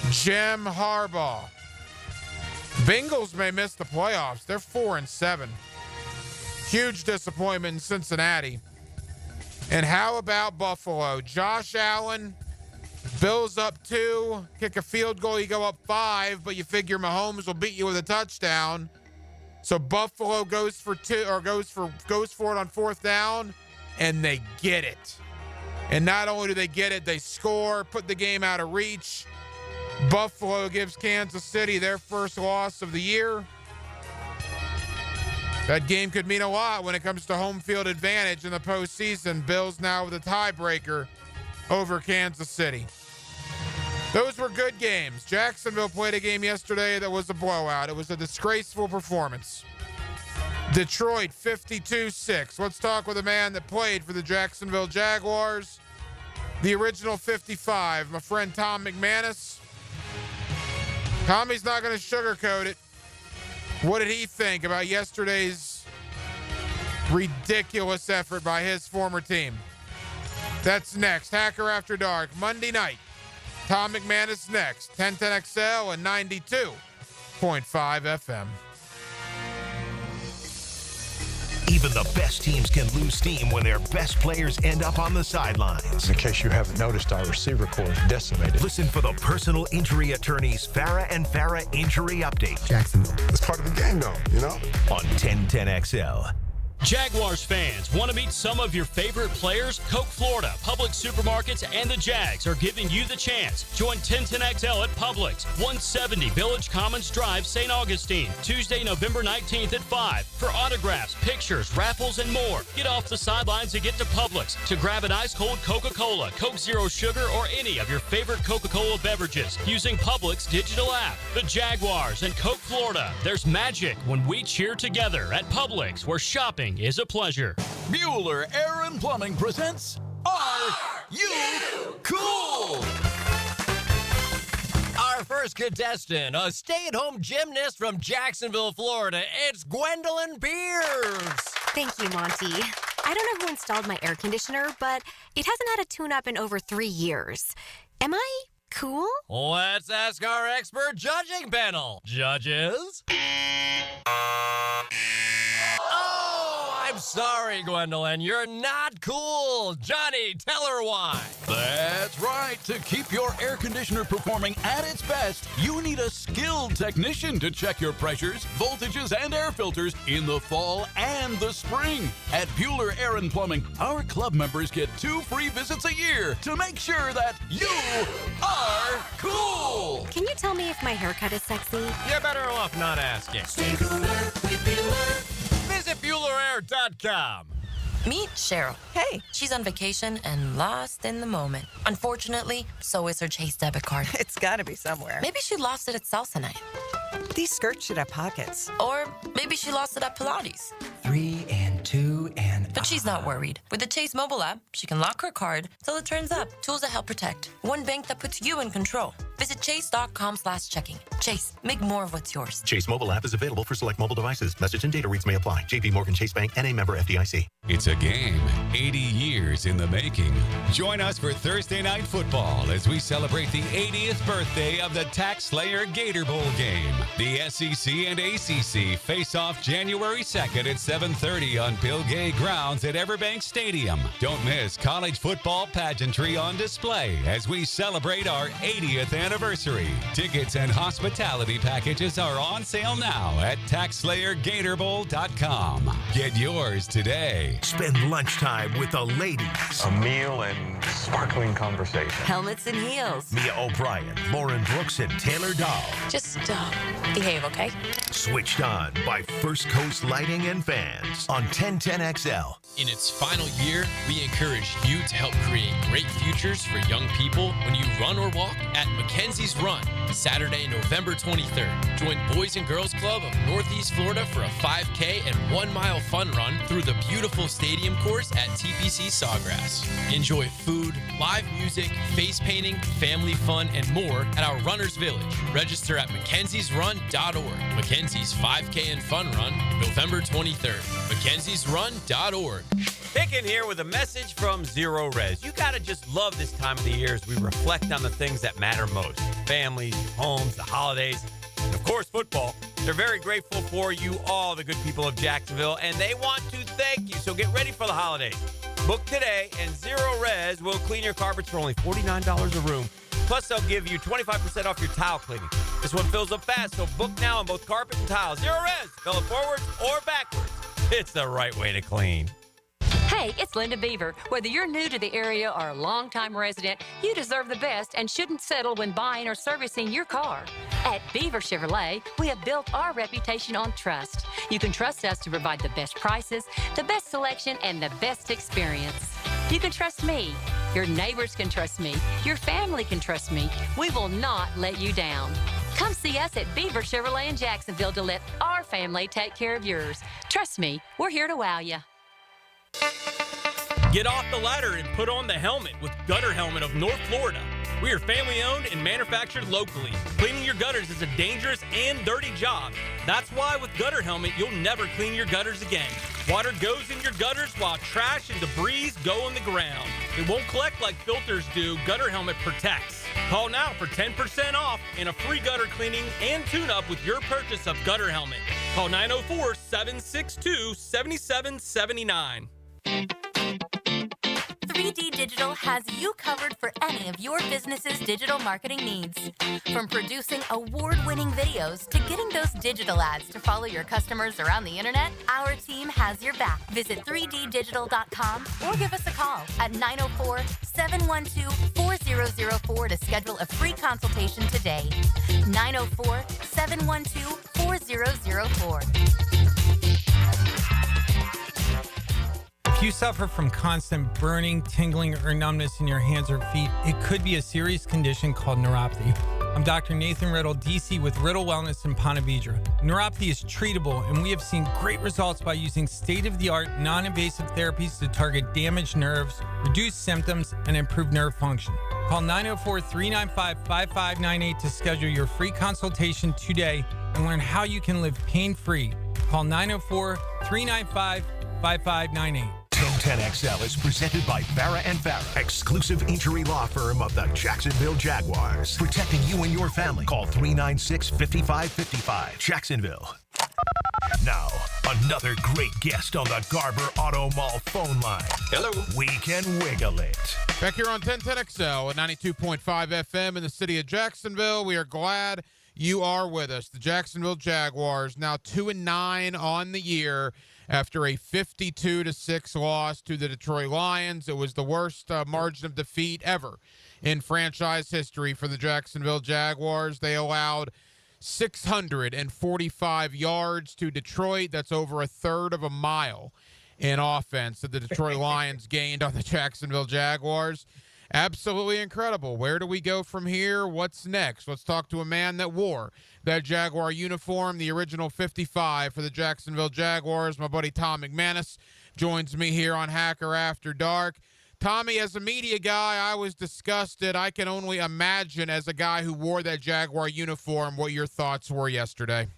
Jim Harbaugh. Bengals may miss the playoffs. They're 4-7. Huge disappointment in Cincinnati. And how about Buffalo? Josh Allen, Bills up 2, kick a field goal, you go up 5, but you figure Mahomes will beat you with a touchdown. So Buffalo goes for it on 4th down, and they get it. And not only do they get it, they score, put the game out of reach. Buffalo gives Kansas City their first loss of the year. That game could mean a lot when it comes to home field advantage in the postseason. Bills now with a tiebreaker over Kansas City. Those were good games. Jacksonville played a game yesterday that was a blowout. It was a disgraceful performance. Detroit 52-6. Let's talk with a man that played for the Jacksonville Jaguars. The original 55, my friend Tom McManis. Tommy's not going to sugarcoat it. What did he think about yesterday's ridiculous effort by his former team? That's next. Hacker After Dark, Monday night. Tom McManis next. 1010XL and 92.5 FM. Even the best teams can lose steam when their best players end up on the sidelines. In case you haven't noticed, our receiver corps is decimated. Listen for the personal injury attorneys Farah and Farah Injury Update. Jacksonville. It's part of the game, though, you know? On 1010XL. Jaguars fans, want to meet some of your favorite players? Coke Florida, Publix Supermarkets, and the Jags are giving you the chance. Join 1010XL at Publix, 170 Village Commons Drive, St. Augustine, Tuesday, November 19th at 5. For autographs, pictures, raffles, and more. Get off the sidelines and get to Publix to grab an ice-cold Coca-Cola, Coke Zero Sugar, or any of your favorite Coca-Cola beverages using Publix digital app. The Jaguars and Coke Florida. There's magic when we cheer together at Publix, where shopping is a pleasure. Bueller Air and Plumbing presents Are You Cool? Our first contestant, a stay-at-home gymnast from Jacksonville, Florida. It's Gwendolyn Pierce. Thank you, Monty. I don't know who installed my air conditioner, but it hasn't had a tune-up in over 3 years. Am I cool? Let's ask our expert judging panel. Judges? I'm sorry, Gwendolyn. You're not cool. Johnny, tell her why. That's right. To keep your air conditioner performing at its best, you need a skilled technician to check your pressures, voltages, and air filters in the fall and the spring. At Bueller Air and Plumbing, our club members get 2 free visits a year to make sure that you are cool. Can you tell me if my haircut is sexy? You're better off not asking. Stay cooler with Bueller. Visit BuellerAir.com. Meet Cheryl. Hey. She's on vacation and lost in the moment. Unfortunately, so is her Chase debit card. It's gotta be somewhere. Maybe she lost it at salsa night. These skirts should have pockets. Or maybe she lost it at Pilates. 3 and 2 and... But she's not worried. With the Chase mobile app, she can lock her card till it turns up. Tools that help protect. One bank that puts you in control. Visit chase.com/checking. Chase, make more of what's yours. Chase mobile app is available for select mobile devices. Message and data rates may apply. JP Morgan Chase Bank, N.A. member FDIC. It's a game 80 years in the making. Join us for Thursday Night Football as we celebrate the 80th birthday of the Tax Slayer Gator Bowl game. The SEC and ACC face off January 2nd at 7:30 on Bill Gay grounds at Everbank Stadium. Don't miss college football pageantry on display as we celebrate our 80th anniversary. Tickets and hospitality packages are on sale now at TaxSlayerGatorBowl.com. Get yours today. Spend lunchtime with the ladies. A meal and sparkling conversation. Helmets and heels. Mia O'Brien, Lauren Brooks, and Taylor Dahl. Just behave, okay? Switched on by First Coast Lighting and Fans on 1010XL. In its final year, we encourage you to help create great futures for young people when you run or walk at Mackenzie's Run, Saturday, November 23rd. Join Boys and Girls Club of Northeast Florida for a 5K and 1 mile fun run through the beautiful stadium course at TPC Sawgrass. Enjoy food, live music, face painting, family fun, and more at our Runners Village. Register at McKenzie'sRun.org. Mackenzie's 5K and Fun Run, November 23rd. McKenzie'sRun.org. Picking here with a message from Zero Res. You gotta just love this time of the year as we reflect on the things that matter most. Families, homes, the holidays, and of course football. They're very grateful for you all, the good people of Jacksonville, and they want to thank you. So get ready for the holidays. Book today and Zero Res will clean your carpets for only $49 a room. Plus, they'll give you 25% off your tile cleaning. This one fills up fast, so book now on both carpet and tile. Zero Res, fill it forwards or backwards. It's the right way to clean. Hey, it's Linda Beaver. Whether you're new to the area or a longtime resident, you deserve the best and shouldn't settle when buying or servicing your car. At Beaver Chevrolet, we have built our reputation on trust. You can trust us to provide the best prices, the best selection, and the best experience. You can trust me. Your neighbors can trust me. Your family can trust me. We will not let you down. Come see us at Beaver Chevrolet in Jacksonville to let our family take care of yours. Trust me, we're here to wow you. Get off the ladder and put on the helmet with Gutter Helmet of North Florida. We are family owned and manufactured locally. Cleaning your gutters is a dangerous and dirty job. That's why with Gutter Helmet, you'll never clean your gutters again. Water goes in your gutters while trash and debris go on the ground. It won't collect like filters do. Gutter Helmet protects. Call now for 10% off and a free gutter cleaning and tune-up with your purchase of Gutter Helmet. Call 904-762-7779. 3D Digital has you covered for any of your business's digital marketing needs. From producing award-winning videos to getting those digital ads to follow your customers around the internet, our team has your back. Visit 3ddigital.com or give us a call at 904-712-4004 to schedule a free consultation today. 904-712-4004. If you suffer from constant burning, tingling, or numbness in your hands or feet, it could be a serious condition called neuropathy. I'm Dr. Nathan Riddle, DC with Riddle Wellness in Ponte Vedra. Neuropathy is treatable, and we have seen great results by using state-of-the-art, non-invasive therapies to target damaged nerves, reduce symptoms, and improve nerve function. Call 904-395-5598 to schedule your free consultation today and learn how you can live pain-free. Call 904-395-5598. 1010XL is presented by Farah & Farah, exclusive injury law firm of the Jacksonville Jaguars. Protecting you and your family. Call 396-5555. Jacksonville. Now, another great guest on the Garber Auto Mall phone line. Hello. We can wiggle it. Back here on 1010XL at 92.5 FM in the city of Jacksonville. We are glad you are with us. The Jacksonville Jaguars now 2-9 on the year after a 52-6 loss to the Detroit Lions. It was the worst margin of defeat ever in franchise history for the Jacksonville Jaguars. They allowed 645 yards to Detroit. That's over a third of a mile in offense that the Detroit Lions gained on the Jacksonville Jaguars. Absolutely incredible. Where do we go from here? What's next? Let's talk to a man that wore that Jaguar uniform, the original 55 for the Jacksonville Jaguars. My buddy Tom McManis joins me here on Hacker After Dark. Tommy, as a media guy, I was disgusted. I can only imagine, as a guy who wore that Jaguar uniform, what your thoughts were yesterday.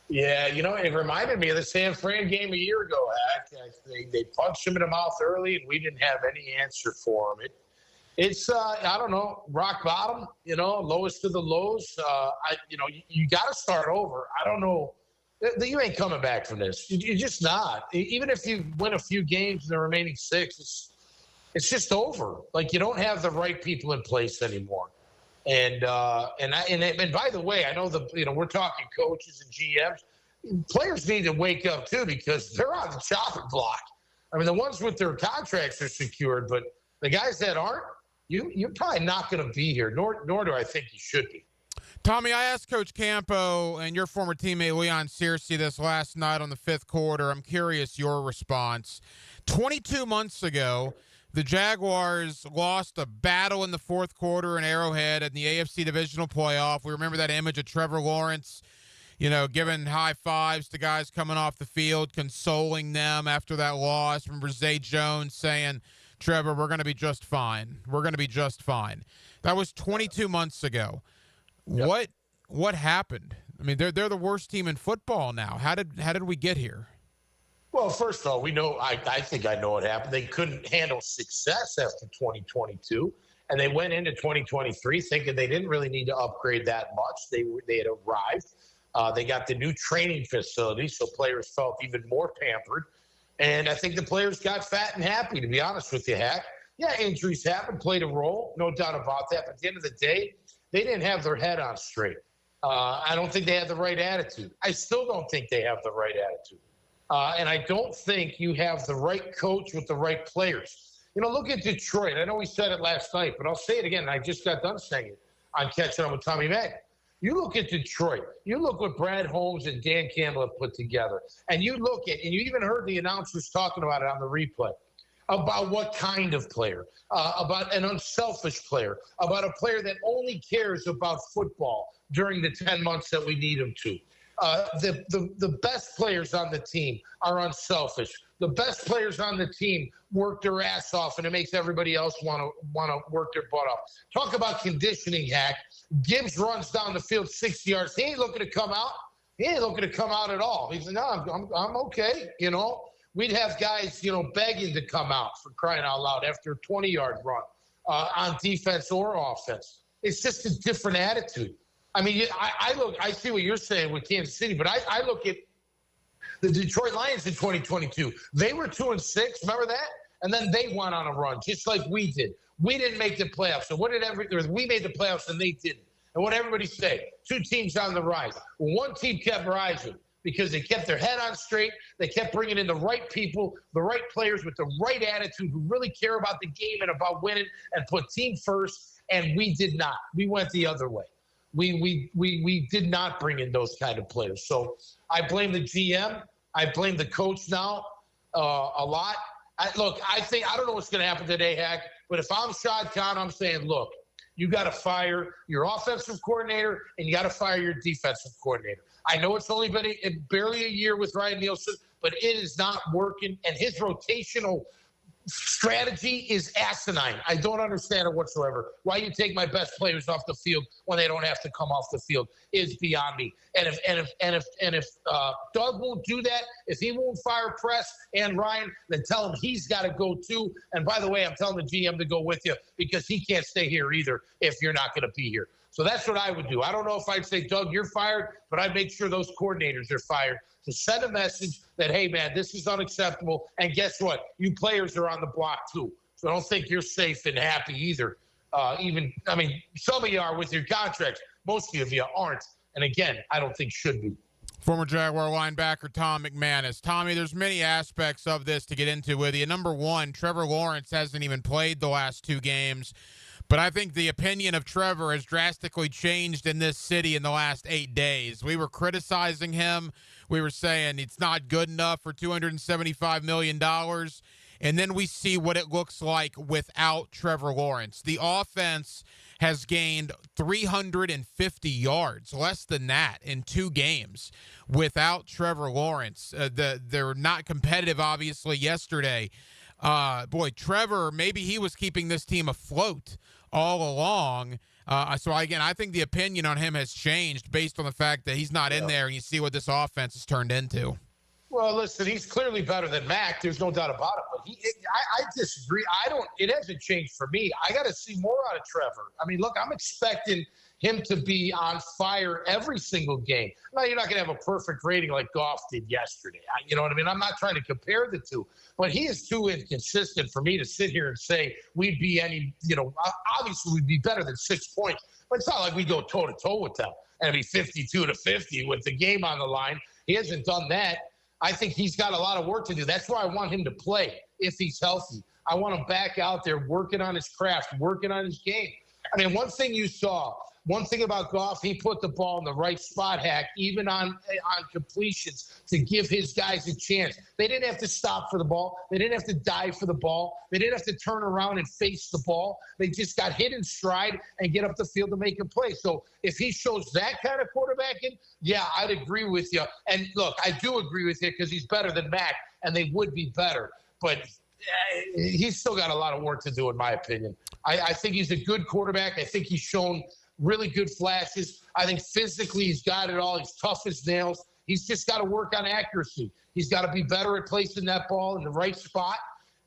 Yeah, it reminded me of the San Fran game a year ago, Hack. They punched him in the mouth early, and we didn't have any answer for him. It's I don't know, rock bottom, lowest of the lows. You got to start over. I don't know. You ain't coming back from this. You're just not. Even if you win a few games in the remaining 6, it's just over. Like, you don't have the right people in place anymore. And by the way, I know we're talking coaches and GMs. Players need to wake up too, because they're on the chopping block. I mean, the ones with their contracts are secured, but the guys that aren't, you're probably not going to be here, nor do I think you should be. Tommy, I asked Coach Campo and your former teammate Leon Searcy this last night on the fifth quarter. I'm curious your response. 22 months ago, the Jaguars lost a battle in the fourth quarter in Arrowhead in the AFC Divisional Playoff. We remember that image of Trevor Lawrence, giving high fives to guys coming off the field, consoling them after that loss. Remember Zay Jones saying, Trevor, we're going to be just fine. We're going to be just fine. That was 22 months ago. Yep. What happened? I mean, they're the worst team in football now. How did we get here? Well, first of all, we know. I think I know what happened. They couldn't handle success after 2022, and they went into 2023 thinking they didn't really need to upgrade that much. They had arrived. They got the new training facility, so players felt even more pampered. And I think the players got fat and happy, to be honest with you, Hack. Yeah, injuries happen, played a role, no doubt about that. But at the end of the day, they didn't have their head on straight. I don't think they had the right attitude. I still don't think they have the right attitude. And I don't think you have the right coach with the right players. Look at Detroit. I know we said it last night, but I'll say it again. I just got done saying it on Catching Up with Tommy Mack. You look at Detroit. You look what Brad Holmes and Dan Campbell have put together. And you look at, and you even heard the announcers talking about it on the replay, about what kind of player, about an unselfish player, about a player that only cares about football during the 10 months that we need him to. The best players on the team are unselfish. The best players on the team work their ass off, and it makes everybody else want to work their butt off. Talk about conditioning, Hack. Gibbs runs down the field 60 yards. He ain't looking to come out. He ain't looking to come out at all. He's like, no, I'm okay. You know, we'd have guys, you know, begging to come out, for crying out loud, after a 20-yard run on defense or offense. It's just a different attitude. I mean, I see what you're saying with Kansas City, but I look at the Detroit Lions in 2022. They were 2-6. Remember that? And then they went on a run, just like we did. We didn't make the playoffs. So we made the playoffs and they didn't. And what everybody say? Two teams on the rise. Well, one team kept rising because they kept their head on straight. They kept bringing in the right people, the right players with the right attitude who really care about the game and about winning and put team first. And we did not. We went the other way. We did not bring in those kind of players. So I blame the GM. I blame the coach now a lot. I don't know what's going to happen today, Hack, but if I'm Shad Khan, I'm saying, look, you got to fire your offensive coordinator and you got to fire your defensive coordinator. I know it's only been barely a year with Ryan Nielsen, but it is not working, and his rotational strategy is asinine. I don't understand it whatsoever. Why you take my best players off the field when they don't have to come off the field is beyond me. And if Doug won't do that, if he won't fire Press and Ryan, then tell him he's got to go too. And by the way, I'm telling the GM to go with you because he can't stay here either if you're not going to be here. So that's what I would do. I don't know if I'd say, Doug, you're fired, but I'd make sure those coordinators are fired to send a message that, hey, man, this is unacceptable. And guess what? You players are on the block too. So I don't think you're safe and happy either. Some of you are with your contracts. Most of you aren't. And again, I don't think should be. Former Jaguar linebacker Tom McManis. Tommy, there's many aspects of this to get into with you. Number one, Trevor Lawrence hasn't even played the last two games. But I think the opinion of Trevor has drastically changed in this city in the last 8 days. We were criticizing him. We were saying it's not good enough for $275 million. And then we see what it looks like without Trevor Lawrence. The offense has gained 350 yards, less than that, in 2 games without Trevor Lawrence. They're not competitive, obviously, yesterday. Trevor, maybe he was keeping this team afloat all along. I think the opinion on him has changed based on the fact that he's not in there, and you see what this offense has turned into. Well, listen, he's clearly better than Mac. There's no doubt about it. But I disagree. It hasn't changed for me. I got to see more out of Trevor. I mean, look, I'm expecting him to be on fire every single game. Now, you're not going to have a perfect rating like Goff did yesterday. You know what I mean? I'm not trying to compare the two, but he is too inconsistent for me to sit here and say we'd be obviously we'd be better than 6 points, but it's not like we go toe-to-toe with them and be 52-50 with the game on the line. He hasn't done that. I think he's got a lot of work to do. That's why I want him to play if he's healthy. I want him back out there working on his craft, working on his game. I mean, one thing about Goff, he put the ball in the right spot, Hack, even on completions to give his guys a chance. They didn't have to stop for the ball. They didn't have to dive for the ball. They didn't have to turn around and face the ball. They just got hit in stride and get up the field to make a play. So if he shows that kind of quarterbacking, yeah, I'd agree with you. And look, I do agree with you because he's better than Mac, and they would be better. But he's still got a lot of work to do, in my opinion. I think he's a good quarterback. I think he's shown really good flashes. I think physically he's got it all. He's tough as nails. He's just got to work on accuracy. He's got to be better at placing that ball in the right spot.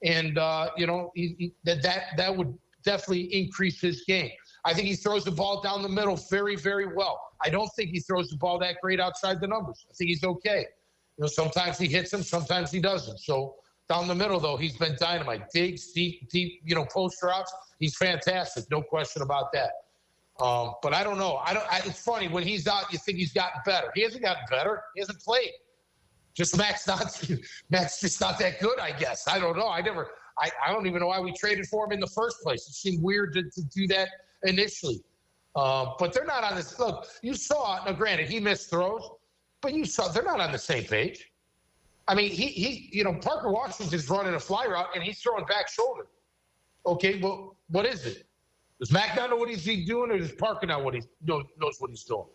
And, that would definitely increase his game. I think he throws the ball down the middle very, very well. I don't think he throws the ball that great outside the numbers. I think he's okay. Sometimes he hits them, sometimes he doesn't. So down the middle, though, he's been dynamite. Digs, deep, post routes. He's fantastic. No question about that. But I don't know. It's funny. When he's out, you think he's gotten better. He hasn't gotten better. He hasn't played. Mac's just not that good, I guess. I don't know. I don't even know why we traded for him in the first place. It seemed weird to do that initially. But they're not on this. Look, you saw, now granted, he missed throws, but you saw they're not on the same page. I mean, Parker Washington's running a fly route, and he's throwing back shoulder. Okay, well, what is it? Does Mac not know what he's doing, or does Parker not knows what he's doing?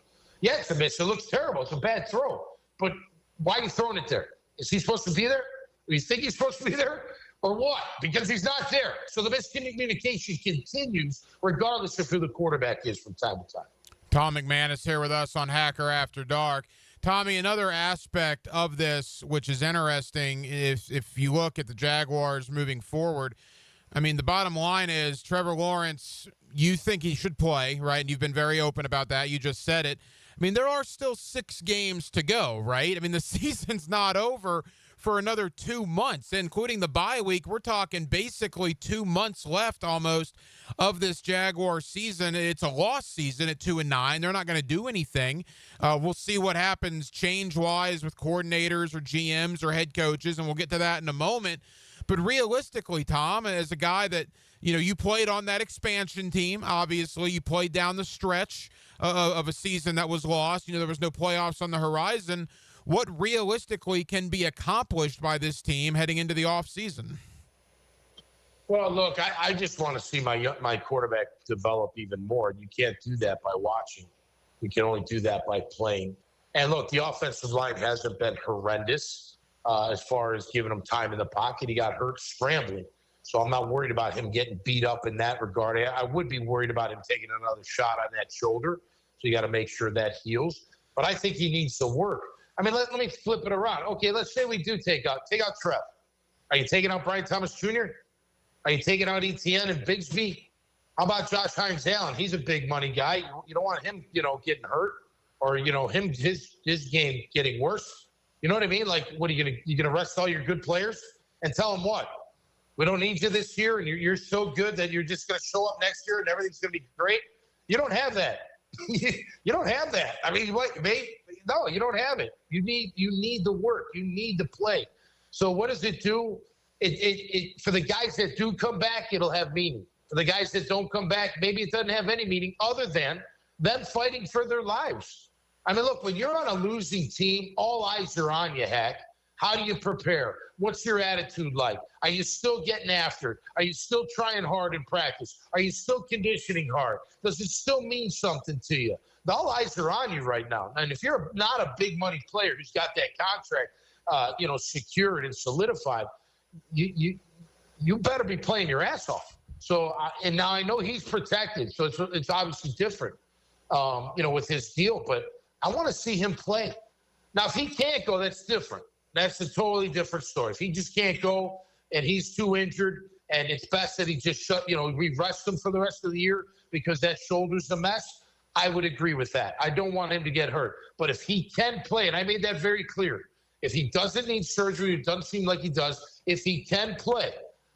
Yeah, it's a miss. It looks terrible. It's a bad throw. But why are you throwing it there? Is he supposed to be there? Do you think he's supposed to be there? Or what? Because he's not there. So the miscommunication continues regardless of who the quarterback is from time to time. Tom McManis here with us on Hacker After Dark. Tommy, another aspect of this, which is interesting, is if you look at the Jaguars moving forward, I mean, the bottom line is Trevor Lawrence, you think he should play, right? And you've been very open about that. You just said it. I mean, there are still 6 games to go, right? I mean, the season's not over for another 2 months, including the bye week. We're talking basically 2 months left almost of this Jaguar season. It's a lost season at 2-9. They're not going to do anything. We'll see what happens change-wise with coordinators or GMs or head coaches, and we'll get to that in a moment. But realistically, Tom, as a guy that, you played on that expansion team, obviously you played down the stretch of a season that was lost. There was no playoffs on the horizon. What realistically can be accomplished by this team heading into the offseason? Well, look, I just want to see my quarterback develop even more. You can't do that by watching. You can only do that by playing. And look, the offensive line hasn't been horrendous as far as giving him time in the pocket. He got hurt scrambling. So I'm not worried about him getting beat up in that regard. I would be worried about him taking another shot on that shoulder. So you got to make sure that heals. But I think he needs to work. I mean, let me flip it around. Okay, let's say we do take out Trev. Are you taking out Brian Thomas Jr.? Are you taking out Etienne and Bigsby? How about Josh Hines-Allen? He's a big money guy. You don't want him, getting hurt or, his game getting worse. You know what I mean? Like, what are you gonna rest all your good players and tell them what? We don't need you this year, and you're so good that you're just gonna show up next year and everything's gonna be great. You don't have that. You don't have that. I mean, what, mate? No, you don't have it. You need the work. You need the play. So what does it do? It for the guys that do come back, it'll have meaning. For the guys that don't come back, maybe it doesn't have any meaning other than them fighting for their lives. I mean, look, when you're on a losing team, all eyes are on you, Hack. How do you prepare? What's your attitude like? Are you still getting after it? Are you still trying hard in practice? Are you still conditioning hard? Does it still mean something to you? All eyes are on you right now. And if you're not a big money player who's got that contract, secured and solidified, you better be playing your ass off. So, and now I know he's protected, so it's obviously different, with his deal. But I want to see him play. Now, if he can't go, that's different. That's a totally different story. If he just can't go and he's too injured, and it's best that he just we rest him for the rest of the year because that shoulder's a mess, I would agree with that. I don't want him to get hurt. But if he can play, and I made that very clear, if he doesn't need surgery, it doesn't seem like he does, if he can play,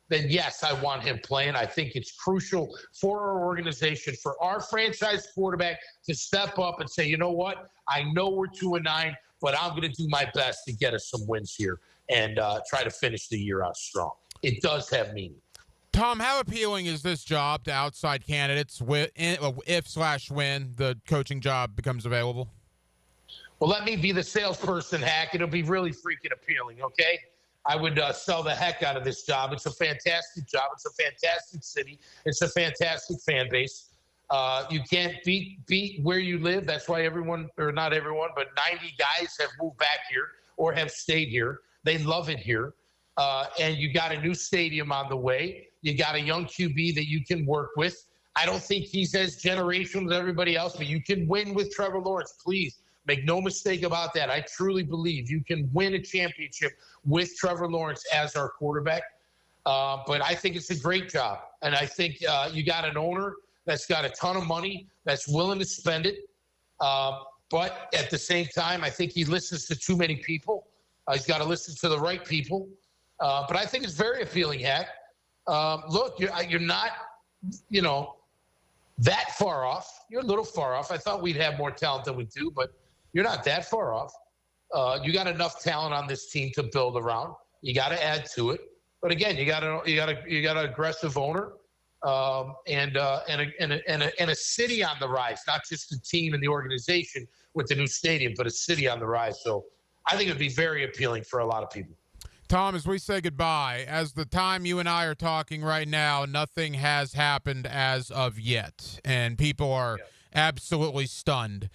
then yes, I want him playing. I think it's crucial for our organization, for our franchise quarterback to step up and say, you know what, I know we're 2-9, but I'm going to do my best to get us some wins here and try to finish the year out strong. It does have meaning. Tom, how appealing is this job to outside candidates if/when the coaching job becomes available? Well, let me be the salesperson, Hack. It'll be really freaking appealing, okay? I would sell the heck out of this job. It's a fantastic job. It's a fantastic city. It's a fantastic fan base. You can't beat where you live. That's why everyone, or not everyone, but 90 guys have moved back here or have stayed here. They love it here. And you got a new stadium on the way. You got a young QB that you can work with. I don't think he's as generational as everybody else, but you can win with Trevor Lawrence. Please make no mistake about that. I truly believe you can win a championship with Trevor Lawrence as our quarterback. But I think it's a great job. And I think you got an owner that's got a ton of money, that's willing to spend it. But at the same time, I think he listens to too many people. He's got to listen to the right people. But I think it's very appealing, Hack. Look, you're not, that far off. You're a little far off. I thought we'd have more talent than we do, but you're not that far off. You got enough talent on this team to build around. You got to add to it. But again, you got an aggressive owner. and a city on the rise, not just a team and the organization with the new stadium, but a city on the rise. So I think it would be very appealing for a lot of people. Tom, as we say goodbye, as the time you and I are talking right now, nothing has happened as of yet, and people are absolutely stunned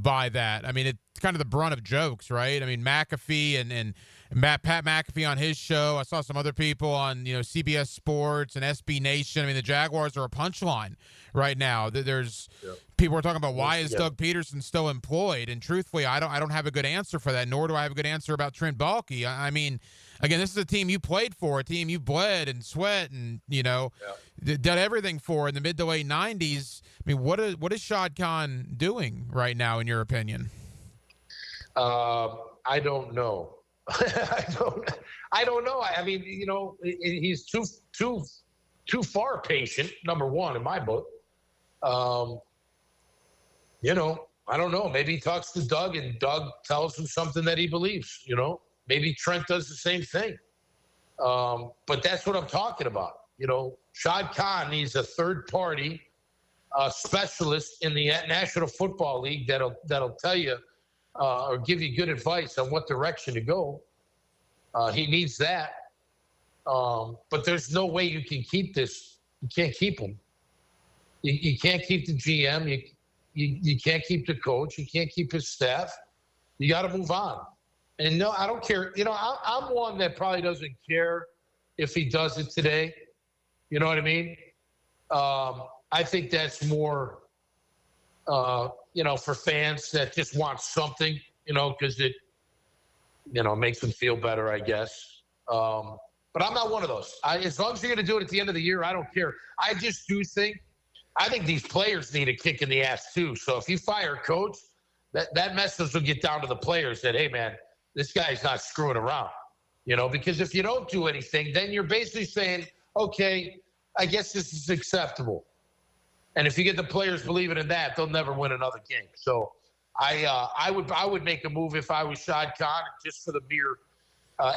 by that. I mean, it's kind of the brunt of jokes, right? I mean, McAfee and Pat McAfee on his show. I saw some other people on, CBS Sports and SB Nation. I mean, the Jaguars are a punchline right now. There's people are talking about why is Doug Peterson still employed, and truthfully, I don't have a good answer for that. Nor do I have a good answer about Trent Baalke. I mean, again, this is a team you played for, a team you bled and sweat and did everything for in the mid to late '90s. I mean, what is Shad Khan doing right now, in your opinion? I don't know. I don't know. I mean, he's too far patient. Number one in my book. I don't know. Maybe he talks to Doug, and Doug tells him something that he believes. Maybe Trent does the same thing. But that's what I'm talking about. Shad Khan needs a third party specialist in the National Football League that'll tell you or give you good advice on what direction to go. He needs that. But there's no way you can keep this. You can't keep him. You can't keep the GM. You can't keep the coach. You can't keep his staff. You got to move on. And no, I don't care. I'm one that probably doesn't care if he does it today. You know what I mean? I think that's more, for fans that just want something, because it, makes them feel better, I guess. But I'm not one of those. As long as you're going to do it at the end of the year, I don't care. I just do think, I think these players need a kick in the ass too. So if you fire a coach, that message will get down to the players that, hey, man, this guy's not screwing around, because if you don't do anything, then you're basically saying, okay, I guess this is acceptable. And if you get the players believing in that, they'll never win another game. So I would make a move if I was Shad Khan, just for the mere,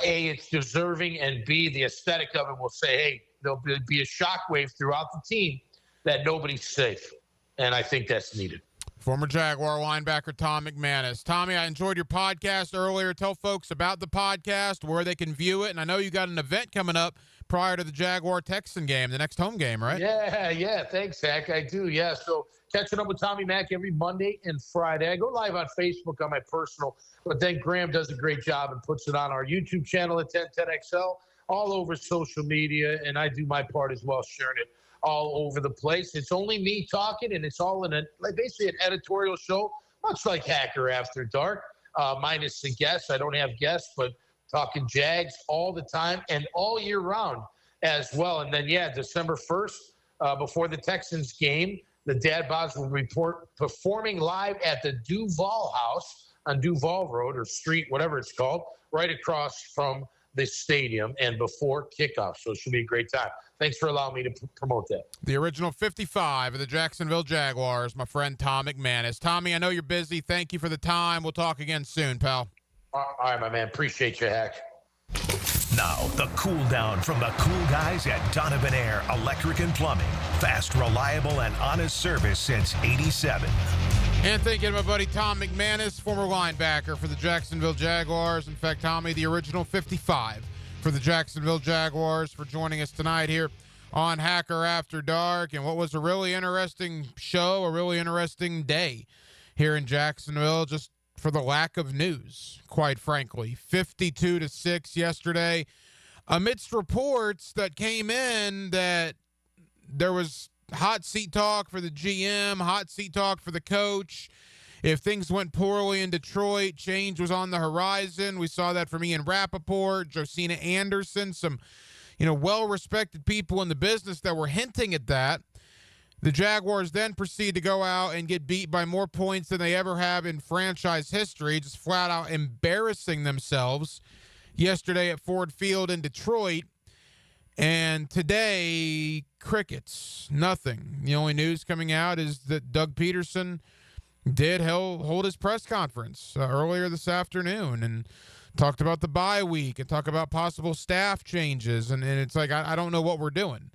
A, it's deserving, and B, the aesthetic of it will say, hey, there'll be a shockwave throughout the team that nobody's safe. And I think that's needed. Former Jaguar linebacker Tom McManis. Tommy, I enjoyed your podcast earlier. Tell folks about the podcast, where they can view it. And I know you got an event coming up prior to the Jaguar-Texan game, the next home game, right? Yeah. Thanks, Zach. I do, yeah. So catching up with Tommy Mack every Monday and Friday. I go live on Facebook on my personal, but then Graham does a great job and puts it on our YouTube channel at 1010XL, all over social media, and I do my part as well, sharing it all over the place. It's only me talking, and it's all in basically an editorial show, much like Hacker After Dark, minus the guests. I don't have guests, but talking Jags all the time and all year round as well. And then, December 1st, before the Texans game, the Dad Bods will report performing live at the Duval House on Duval Road or Street, whatever it's called, right across from the stadium and before kickoff. So it should be a great time. Thanks for allowing me to promote that. The original 55 of the Jacksonville Jaguars, my friend Tom McManis. Tommy, I know you're busy. Thank you for the time. We'll talk again soon, pal. All right, my man. Appreciate you, Hack. Now, the cool down from the cool guys at Donovan Air Electric and Plumbing. Fast, reliable, and honest service since '87. And thank you to my buddy Tom McManis, former linebacker for the Jacksonville Jaguars. In fact, Tommy, the original 55 for the Jacksonville Jaguars, for joining us tonight here on Hacker After Dark. And what was a really interesting show, a really interesting day here in Jacksonville, just for the lack of news, quite frankly. 52-6 yesterday, amidst reports that came in that there was hot seat talk for the GM, hot seat talk for the coach. If things went poorly in Detroit, change was on the horizon. We saw that from Ian Rappaport, Josina Anderson, some, well-respected people in the business that were hinting at that. The Jaguars then proceed to go out and get beat by more points than they ever have in franchise history, just flat out embarrassing themselves yesterday at Ford Field in Detroit. And today, crickets, nothing. The only news coming out is that Doug Peterson did hold his press conference earlier this afternoon and talked about the bye week and talk about possible staff changes. And it's like, I don't know what we're doing.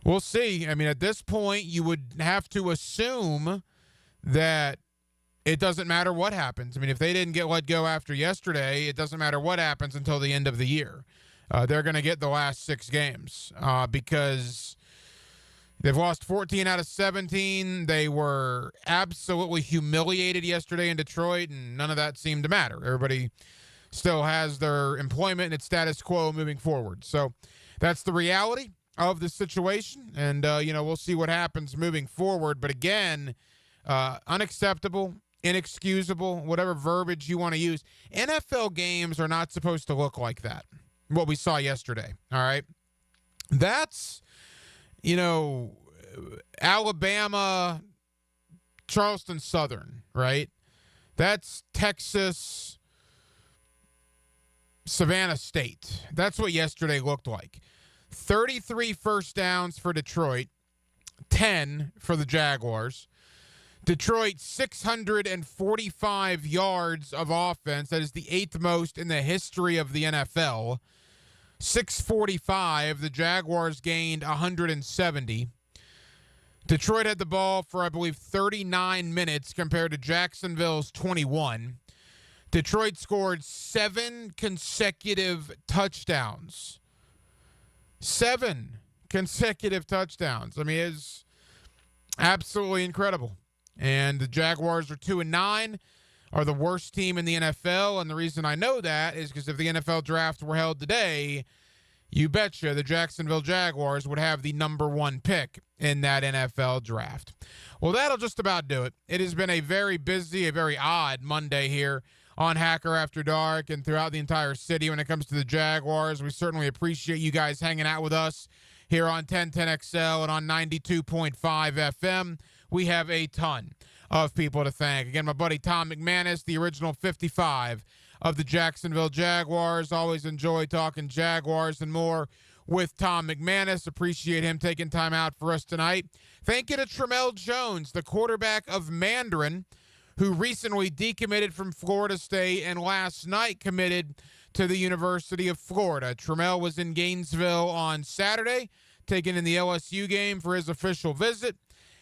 We'll see. I mean, at this point, you would have to assume that it doesn't matter what happens. I mean, if they didn't get let go after yesterday, it doesn't matter what happens until the end of the year. They're going to get the last 6 games because they've lost 14 out of 17. They were absolutely humiliated yesterday in Detroit, and none of that seemed to matter. Everybody still has their employment and its status quo moving forward. So that's the reality of the situation, and, we'll see what happens moving forward. But again, unacceptable, inexcusable, whatever verbiage you want to use. NFL games are not supposed to look like that, what we saw yesterday, all right? That's, Alabama, Charleston Southern, right? That's Texas, Savannah State. That's what yesterday looked like. 33 first downs for Detroit, 10 for the Jaguars. Detroit, 645 yards of offense. That is the 8th most in the history of the NFL. 645. The Jaguars gained 170. Detroit had the ball for, I believe, 39 minutes compared to Jacksonville's 21. Detroit scored 7 consecutive touchdowns. 7 consecutive touchdowns. I mean, it's absolutely incredible. And the Jaguars are 2-9, are the worst team in the NFL. And the reason I know that is because if the NFL draft were held today, you betcha the Jacksonville Jaguars would have the number 1 pick in that NFL draft. Well, that'll just about do it. It has been a very busy, a very odd Monday here on Hacker After Dark and throughout the entire city when it comes to the Jaguars. We certainly appreciate you guys hanging out with us here on 1010XL and on 92.5 FM. We have a ton of people to thank. Again, my buddy Tom McManis, the original 55 of the Jacksonville Jaguars. Always enjoy talking Jaguars and more with Tom McManis. Appreciate him taking time out for us tonight. Thank you to Tramel Jones, the quarterback of Mandarin, who recently decommitted from Florida State and last night committed to the University of Florida. Tramel was in Gainesville on Saturday, taking in the LSU game for his official visit.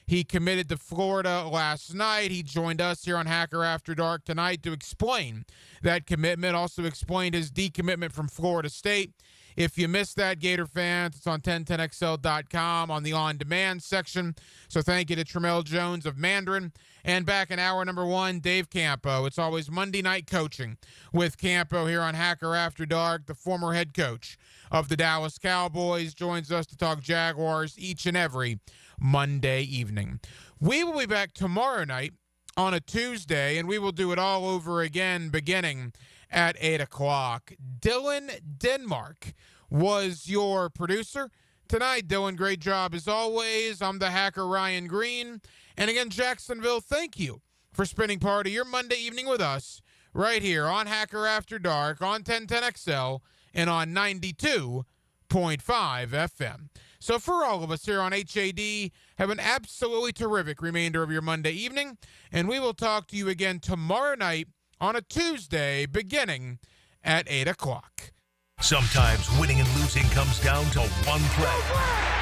He committed to Florida last night. He joined us here on Hacker After Dark tonight to explain that commitment, also explained his decommitment from Florida State. If you missed that, Gator fans, it's on 1010XL.com on the on-demand section. So thank you to Tramel Jones of Mandarin. And back in hour number 1, Dave Campo. It's always Monday night coaching with Campo here on Hacker After Dark. The former head coach of the Dallas Cowboys joins us to talk Jaguars each and every Monday evening. We will be back tomorrow night on a Tuesday, and we will do it all over again beginning at 8 o'clock. Dylan Denmark was your producer tonight. Dylan, great job as always. I'm the hacker Ryan Green. And again, Jacksonville, thank you for spending part of your Monday evening with us right here on Hacker After Dark on 1010XL and on 92.5 FM. So for all of us here on HAD, have an absolutely terrific remainder of your Monday evening, and we will talk to you again tomorrow night on a Tuesday beginning at 8 o'clock. Sometimes winning and losing comes down to one play.